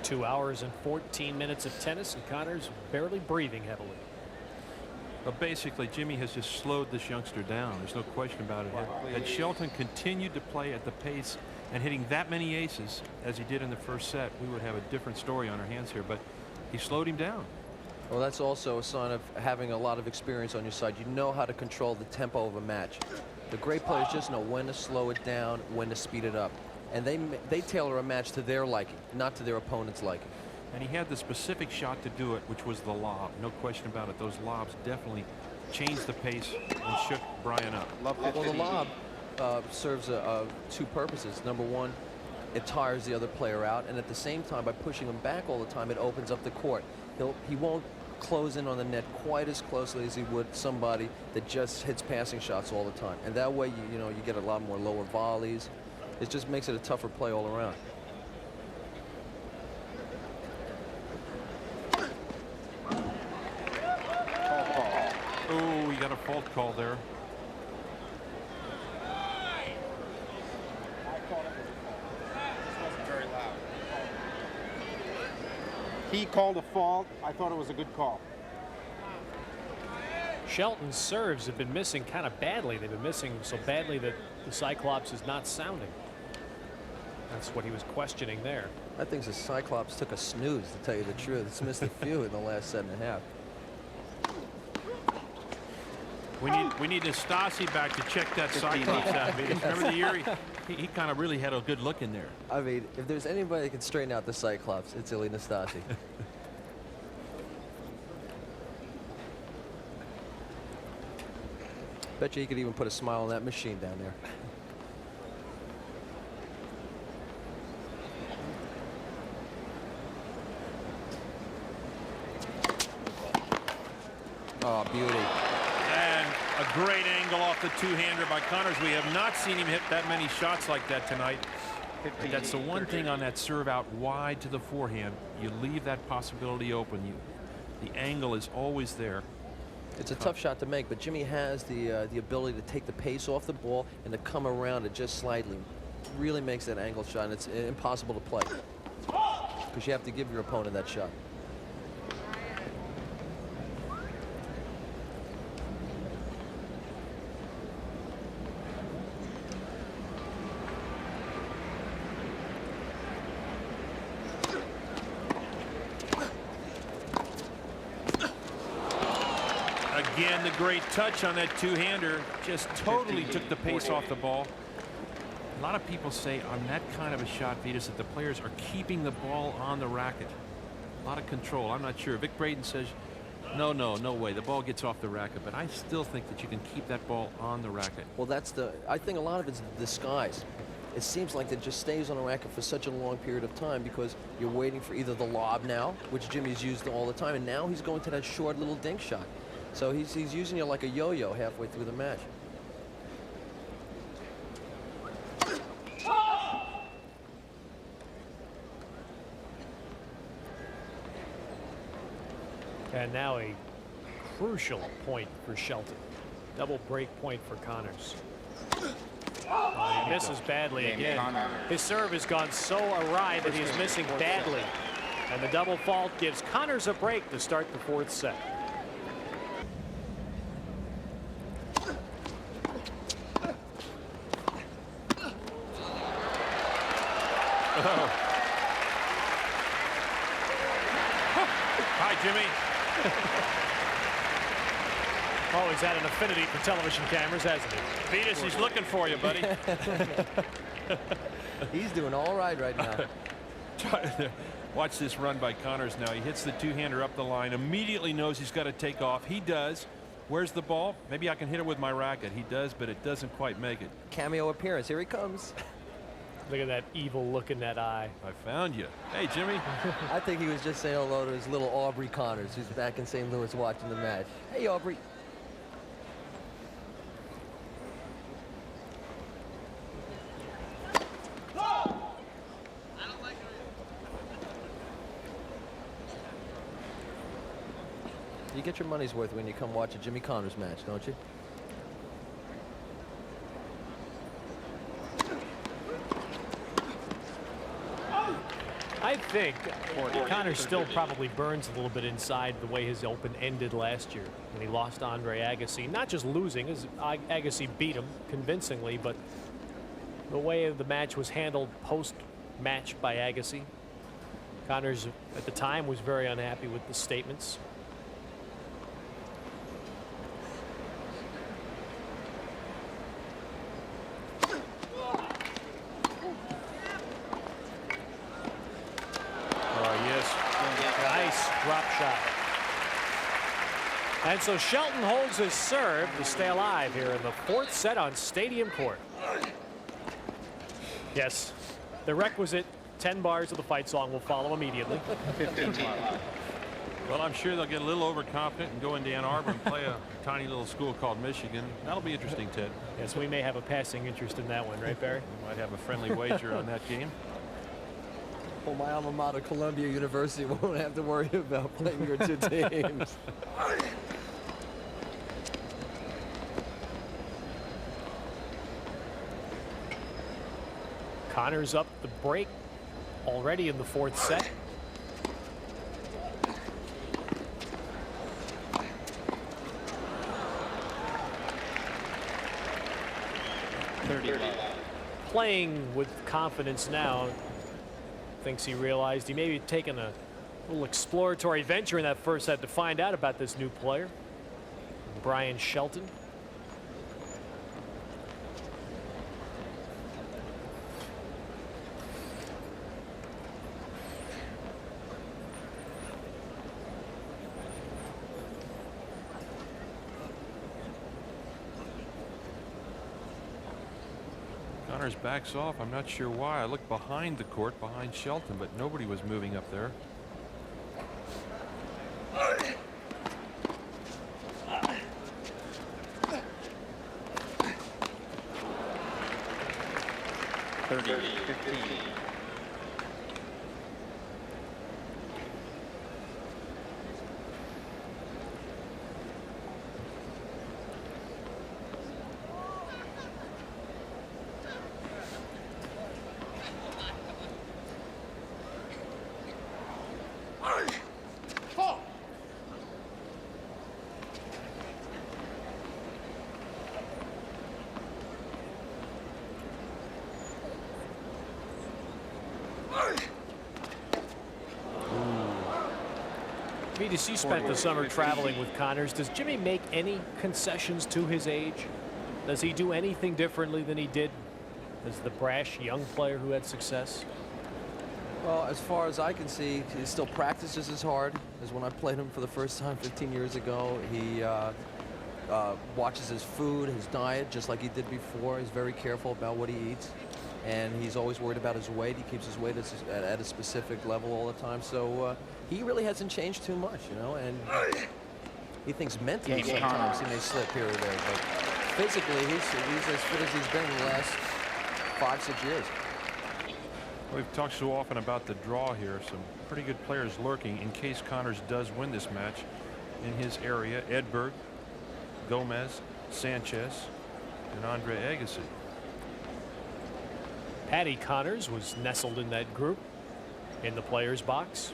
2 hours and 14 minutes of tennis, and Connors barely breathing heavily. But basically, Jimmy has just slowed this youngster down. There's no question about it. Had Shelton continued to play at the pace and hitting that many aces as he did in the 1st set, we would have a different story on our hands here. But he slowed him down. Well, that's also a sign of having a lot of experience on your side. You know how to control the tempo of a match. The great players just know when to slow it down, when to speed it up. And they tailor a match to their liking, not to their opponent's liking. And he had the specific shot to do it, which was the lob. No question about it. Those lobs definitely changed the pace and shook Bryan up. Well, the lob serves 2 purposes. Number one, it tires the other player out, and at the same time, by pushing him back all the time, it opens up the court. He won't close in on the net quite as closely as he would somebody that just hits passing shots all the time. And that way, you get a lot more lower volleys. It just makes it a tougher play all around. Oh, he got a fault call there. He called a fault. I thought it was a good call. Shelton's serves have been missing kind of badly. They've been missing so badly that the Cyclops is not sounding. That's what he was questioning there. I think the Cyclops took a snooze, to tell you the truth. It's missed a few in the last 7.5. We need Nastasi back to check that Cyclops out. Remember the year he kind of really had a good look in there. I mean, if there's anybody that can straighten out the Cyclops, it's Ilie Nastasi. Bet you he could even put a smile on that machine down there. Oh, beauty. And a great angle off the 2-hander by Connors. We have not seen him hit that many shots like that tonight. But that's the one thing on that serve out wide to the forehand. You leave that possibility open. The angle is always there. It's a tough shot to make, but Jimmy has the ability to take the pace off the ball and to come around it just slightly. Really makes that angle shot, and it's impossible to play because you have to give your opponent that shot. Again, the great touch on that 2-hander just totally took the pace off the ball. A lot of people say on that kind of a shot, Vitas, that the players are keeping the ball on the racket. A lot of control. I'm not sure. Vic Braden says No way. The ball gets off the racket, but I still think that you can keep that ball on the racket. Well, I think a lot of it's disguise. It seems like it just stays on the racket for such a long period of time because you're waiting for either the lob now, which Jimmy's used all the time, and now he's going to that short little dink shot. So he's using it like a yo-yo halfway through the match. And now a crucial point for Shelton. Double break point for Connors. He misses badly again. His serve has gone so awry that he's missing badly. And the double fault gives Connors a break to start the fourth set. Hi, Jimmy. Oh, he's had an affinity for television cameras, hasn't he? Venus, he's looking for you, buddy. He's doing all right now. Watch this run by Connors now. He hits the two-hander up the line, immediately knows he's got to take off. He does. Where's the ball? Maybe I can hit it with my racket. He does, but it doesn't quite make it. Cameo appearance. Here he comes. Look at that evil look in that eye. I found you. Hey, Jimmy. I think he was just saying hello to his little Aubrey Connors, who's back in St. Louis watching the match. Hey, Aubrey. You get your money's worth when you come watch a Jimmy Connors match, don't you? I think Connors still probably burns a little bit inside the way his Open ended last year when he lost to Andre Agassi. Not just losing, as Agassi beat him convincingly, but the way the match was handled post-match by Agassi. Connors at the time was very unhappy with the statements. Drop shot. And so Shelton holds his serve to stay alive here in the fourth set on Stadium Court. Yes, the requisite 10 bars of the fight song will follow immediately. Well, I'm sure they'll get a little overconfident and go into Ann Arbor and play a tiny little school called Michigan. That'll be interesting, Ted. Yes, we may have a passing interest in that one, right, Barry? We might have a friendly wager on that game. Well, my alma mater, Columbia University, won't have to worry about playing your two teams. Connors up the break already in the fourth set. Playing with confidence now. Thinks he realized he may be taking a little exploratory venture in that first set to find out about this new player, Bryan Shelton. Connors backs off. I'm not sure why. I looked behind the court, behind Shelton, but nobody was moving up there. Vetus, spent the summer traveling with Connors. Does Jimmy make any concessions to his age? Does he do anything differently than he did as the brash young player who had success? Well, as far as I can see, he still practices as hard as when I played him for the first time 15 years ago. He watches his food, his diet, just like he did before. He's very careful about what he eats, and he's always worried about his weight. He keeps his weight at a specific level all the time. So he really hasn't changed too much, you know. And he thinks mentally sometimes he may slip here or there, but physically he's as fit as he's been in the last 5-6 years. We've talked so often about the draw here. Some pretty good players lurking in case Connors does win this match in his area. Edberg, Gomez, Sanchez, and Andre Agassi. Paddy Connors was nestled in that group in the players' box.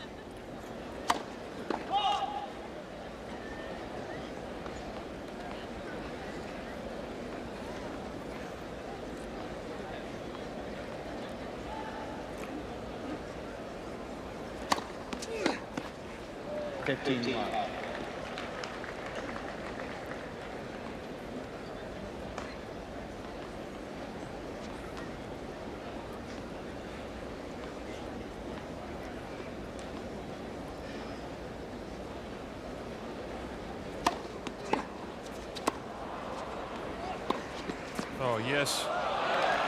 Oh, yes.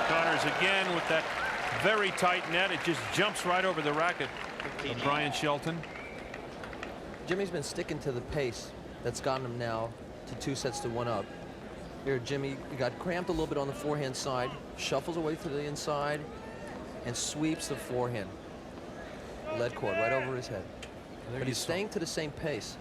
Connors again with that very tight net. It just jumps right over the racket of Bryan Shelton. Jimmy's been sticking to the pace that's gotten him now to 2 sets to 1 up. Here, Jimmy got cramped a little bit on the forehand side, shuffles away to the inside, and sweeps the forehand. Lead court right over his head. But he's staying to the same pace,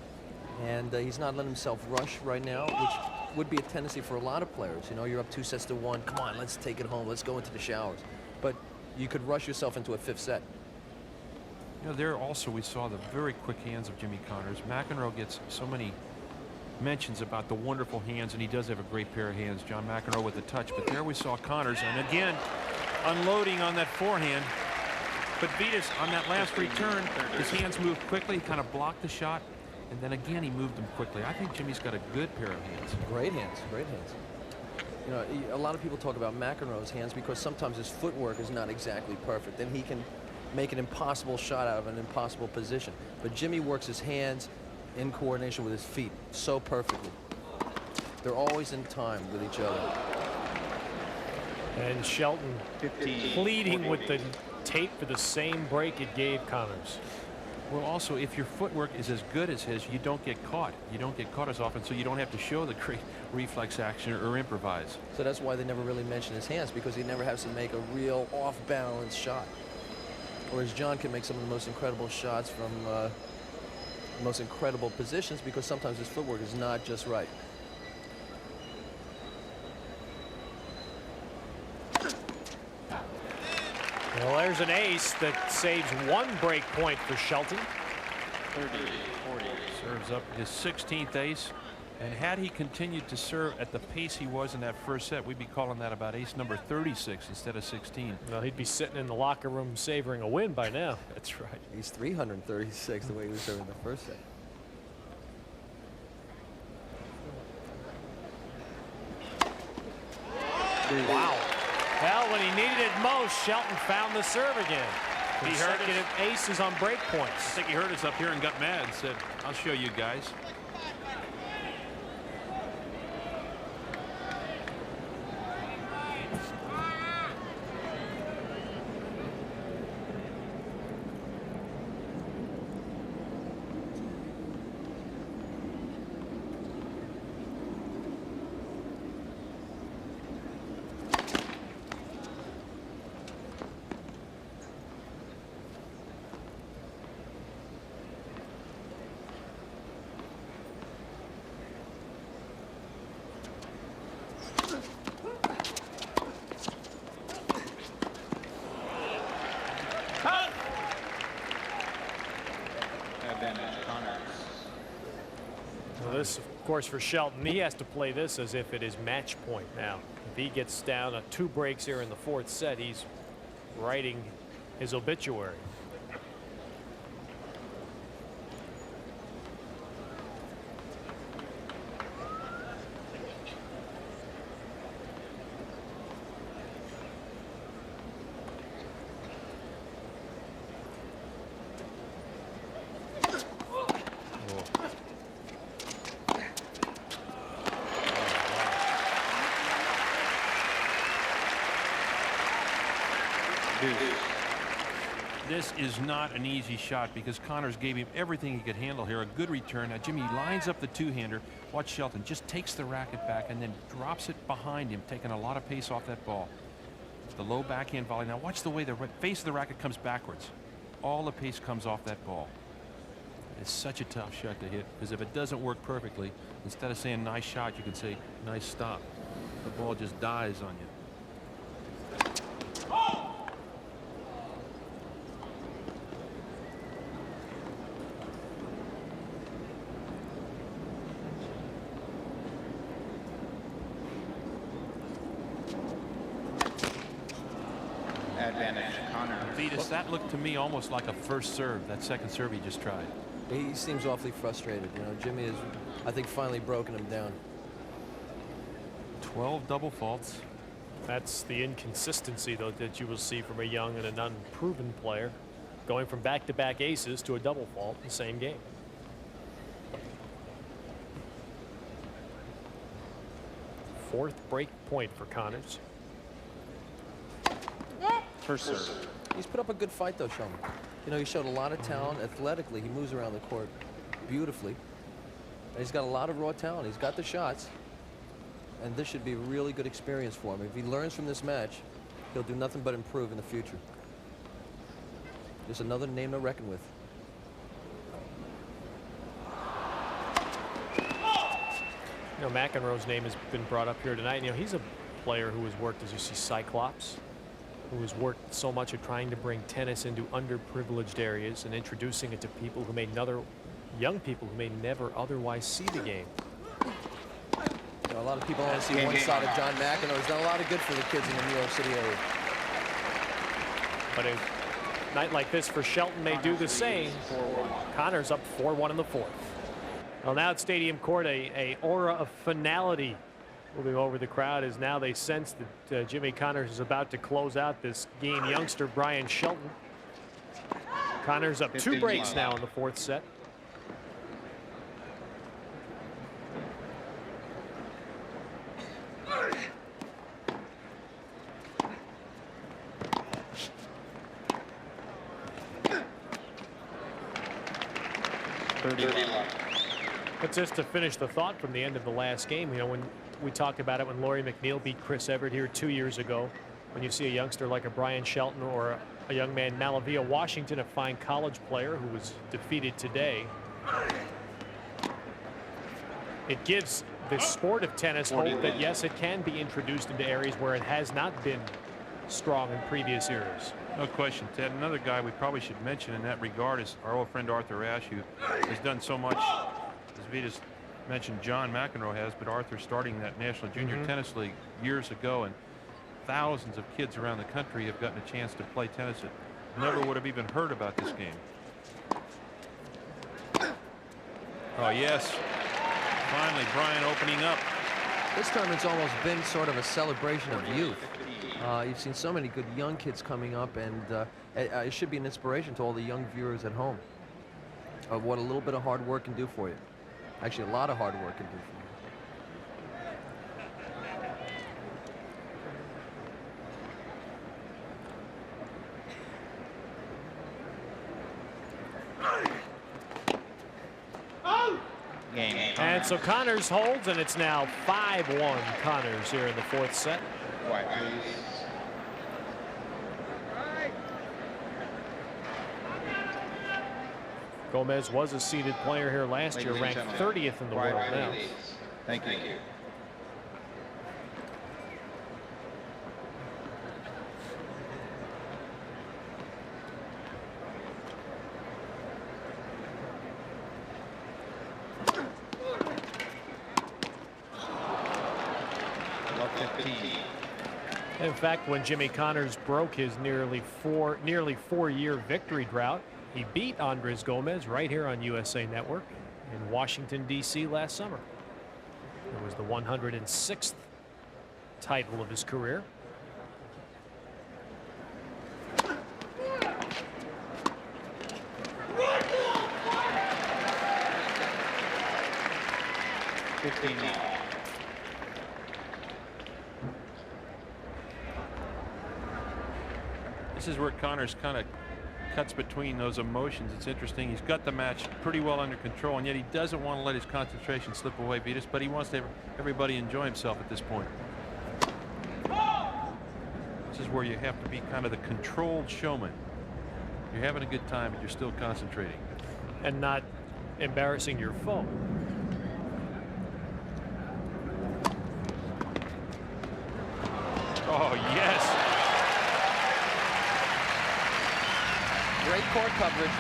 and he's not letting himself rush right now, which would be a tendency for a lot of players. You know, you're up 2 sets to 1. Come on, let's take it home. Let's go into the showers. But you could rush yourself into a 5th set. You know, there also we saw the very quick hands of Jimmy Connors. McEnroe gets so many mentions about the wonderful hands, and he does have a great pair of hands. John McEnroe with the touch, but there we saw Connors, and again, unloading on that forehand. But Vitas, on that last return, his hands moved quickly, kind of blocked the shot, and then again he moved them quickly. I think Jimmy's got a good pair of hands. Great hands, great hands. You know, a lot of people talk about McEnroe's hands because sometimes his footwork is not exactly perfect, and he can make an impossible shot out of an impossible position. But Jimmy works his hands in coordination with his feet so perfectly. They're always in time with each other. And Shelton pleading with the tape for the same break it gave Connors. Well, also, if your footwork is as good as his, you don't get caught. You don't get caught as often, so you don't have to show the great reflex action or improvise. So that's why they never really mention his hands, because he never has to make a real off-balance shot. Whereas John can make some of the most incredible shots from most incredible positions because sometimes his footwork is not just right. Well, there's an ace that saves 1 break point for Shelton. 30, 40. Serves up his 16th ace. And had he continued to serve at the pace he was in that first set, we'd be calling that about ace number 36 instead of 16. Well, he'd be sitting in the locker room savoring a win by now. That's right. He's 336 the way he was serving the first set. Wow. Well, when he needed it most, Shelton found the serve again. He heard Consecutive aces on break points. I think he heard us up here and got mad and said, I'll show you guys. Well, this, of course, for Shelton, he has to play this as if it is match point now. If he gets down 2 breaks here in the 4th set, he's writing his obituary. This is not an easy shot because Connors gave him everything he could handle here. A good return. Now Jimmy lines up the two-hander. Watch Shelton just takes the racket back and then drops it behind him, taking a lot of pace off that ball. The low backhand volley. Now watch the way the face of the racket comes backwards. All the pace comes off that ball. It's such a tough shot to hit because if it doesn't work perfectly, instead of saying nice shot, you can say nice stop. The ball just dies on you. Advantage, Connor. Vetus, that looked to me almost like a first serve, that second serve he just tried. He seems awfully frustrated. You know, Jimmy is, I think, finally broken him down. 12 double faults. That's the inconsistency, though, that you will see from a young and an unproven player, going from back-to-back aces to a double fault in the same game. Fourth break point for Connors. First serve. He's put up a good fight, though, Shelton. You know, he showed a lot of talent athletically. He moves around the court beautifully. And he's got a lot of raw talent. He's got the shots. And this should be a really good experience for him. If he learns from this match, he'll do nothing but improve in the future. Just another name to reckon with. You know, McEnroe's name has been brought up here tonight. You know, he's a player who has worked, as you see, Cyclops, who has worked so much at trying to bring tennis into underprivileged areas and introducing it to people who may young people who may never otherwise see the game. You know, a lot of people only see one side of John McEnroe. He's done a lot of good for the kids in the New York City area. But a night like this for Shelton may do the same. Connors up 4-1 in the fourth. Well, now at Stadium Court, a aura of finality moving over the crowd as now they sense that Jimmy Connors is about to close out this game. Youngster Bryan Shelton. Connors up 2 breaks now in the fourth set. But just to finish the thought from the end of the last game, you know, when we talked about it when Laurie McNeil beat Chris Everett here 2 years ago, when you see a youngster like a Bryan Shelton or a young man, Malavia Washington, a fine college player who was defeated today, it gives the sport of tennis hope that, yes, it can be introduced into areas where it has not been strong in previous eras. No question, Ted. Another guy we probably should mention in that regard is our old friend Arthur Ashe, who has done so much, as Vitas mentioned, John McEnroe has, but Arthur starting that National Junior Tennis League years ago, and thousands of kids around the country have gotten a chance to play tennis that never would have even heard about this game. Oh, yes. Finally, Bryan opening up. This tournament's almost been sort of a celebration of youth. You've seen so many good young kids coming up, and it should be an inspiration to all the young viewers at home of what a little bit of hard work can do for you. Actually, a lot of hard work can do for you. And so Connors holds, and it's now 5-1 Connors here in the fourth set. Quiet, please. Gomez was a seeded player here last year, ranked 30th in the world now. Thank you. In fact, when Jimmy Connors broke his nearly four-year victory drought, he beat Andres Gomez right here on USA Network in Washington, D.C. last summer. It was the 106th title of his career. This is where Connors kind of cuts between those emotions. It's interesting. He's got the match pretty well under control, and yet he doesn't want to let his concentration slip away, Vitas, but he wants to have everybody enjoy himself at this point. This is where you have to be kind of the controlled showman. You're having a good time, but you're still concentrating. And not embarrassing your foe. Oh, yes. Great court coverage.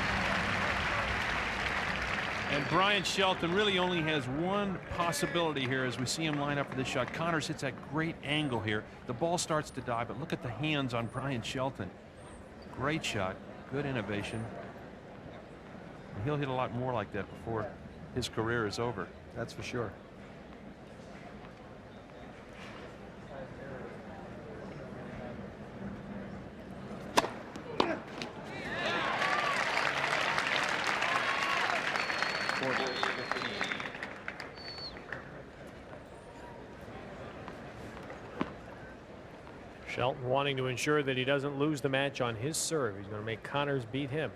And Bryan Shelton really only has one possibility here as we see him line up for this shot. Connors hits that great angle here. The ball starts to die, but look at the hands on Bryan Shelton. Great shot. Good innovation. And he'll hit a lot more like that before his career is over. That's for sure. Shelton wanting to ensure that he doesn't lose the match on his serve. He's going to make Connors beat him.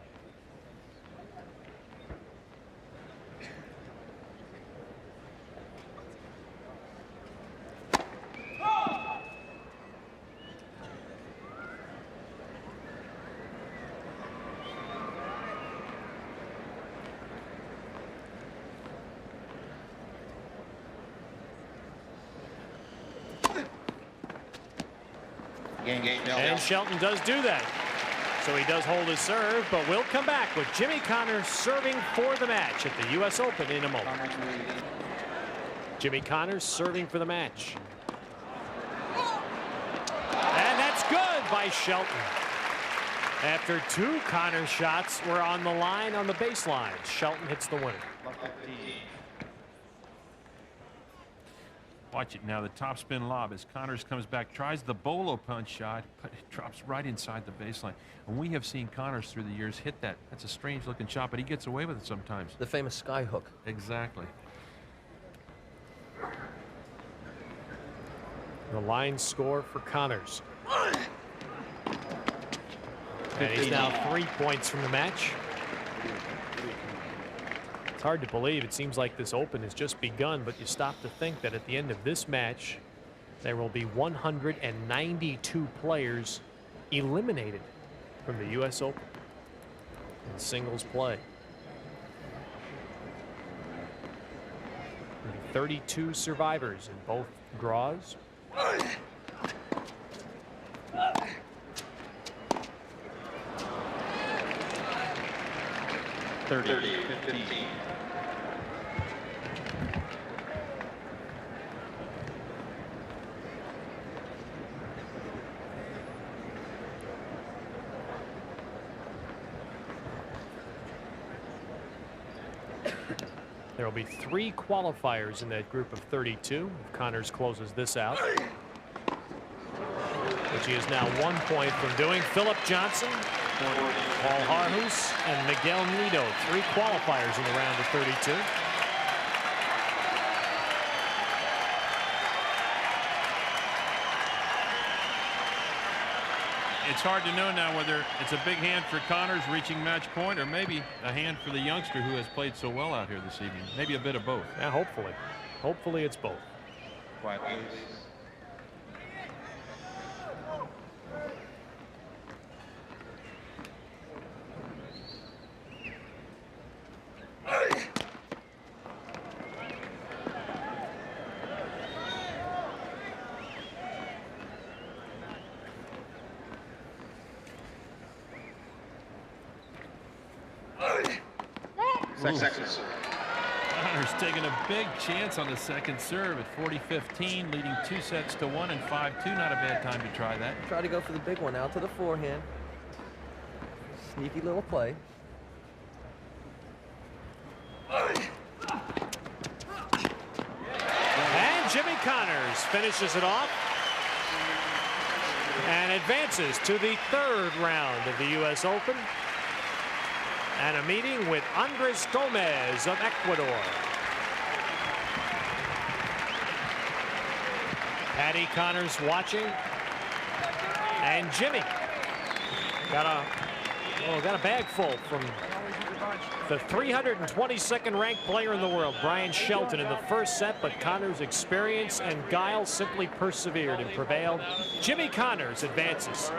And Shelton does do that. So he does hold his serve, but we'll come back with Jimmy Connors serving for the match at the U.S. Open in a moment. Jimmy Connors serving for the match. And that's good by Shelton. After two Connors shots were on the line on the baseline, Shelton hits the winner. Watch it now, the topspin lob as Connors comes back, tries the bolo punch shot, but it drops right inside the baseline. And we have seen Connors through the years hit that. That's a strange looking shot, but he gets away with it sometimes. The famous sky hook. Exactly. The line score for Connors. And he's now 3 points from the match. It's hard to believe. It seems like this Open has just begun, but you stop to think that at the end of this match, there will be 192 players eliminated from the U.S. Open in singles play. 32 survivors in both draws. 30-15. There will be 3 qualifiers in that group of 32 if Connors closes this out, which he is now 1 point from doing. Philip Johnson, Paul Harhus, and Miguel Nido, 3 qualifiers in the round of 32. It's hard to know now whether it's a big hand for Connors reaching match point or maybe a hand for the youngster who has played so well out here this evening. Maybe a bit of both. Yeah, hopefully. Hopefully it's both. Quiet, please. Connors taking a big chance on the second serve at 40-15, leading 2 sets to 1 and 5-2. Not a bad time to try that. Try to go for the big one out to the forehand. Sneaky little play. And Jimmy Connors finishes it off and advances to the 3rd round of the U.S. Open and a meeting with Andres Gomez of Ecuador. Patty Connors watching, and Jimmy Got a bag full from the 322nd ranked player in the world, Bryan Shelton, in the first set, but Connors' experience and guile simply persevered and prevailed. Jimmy Connors advances.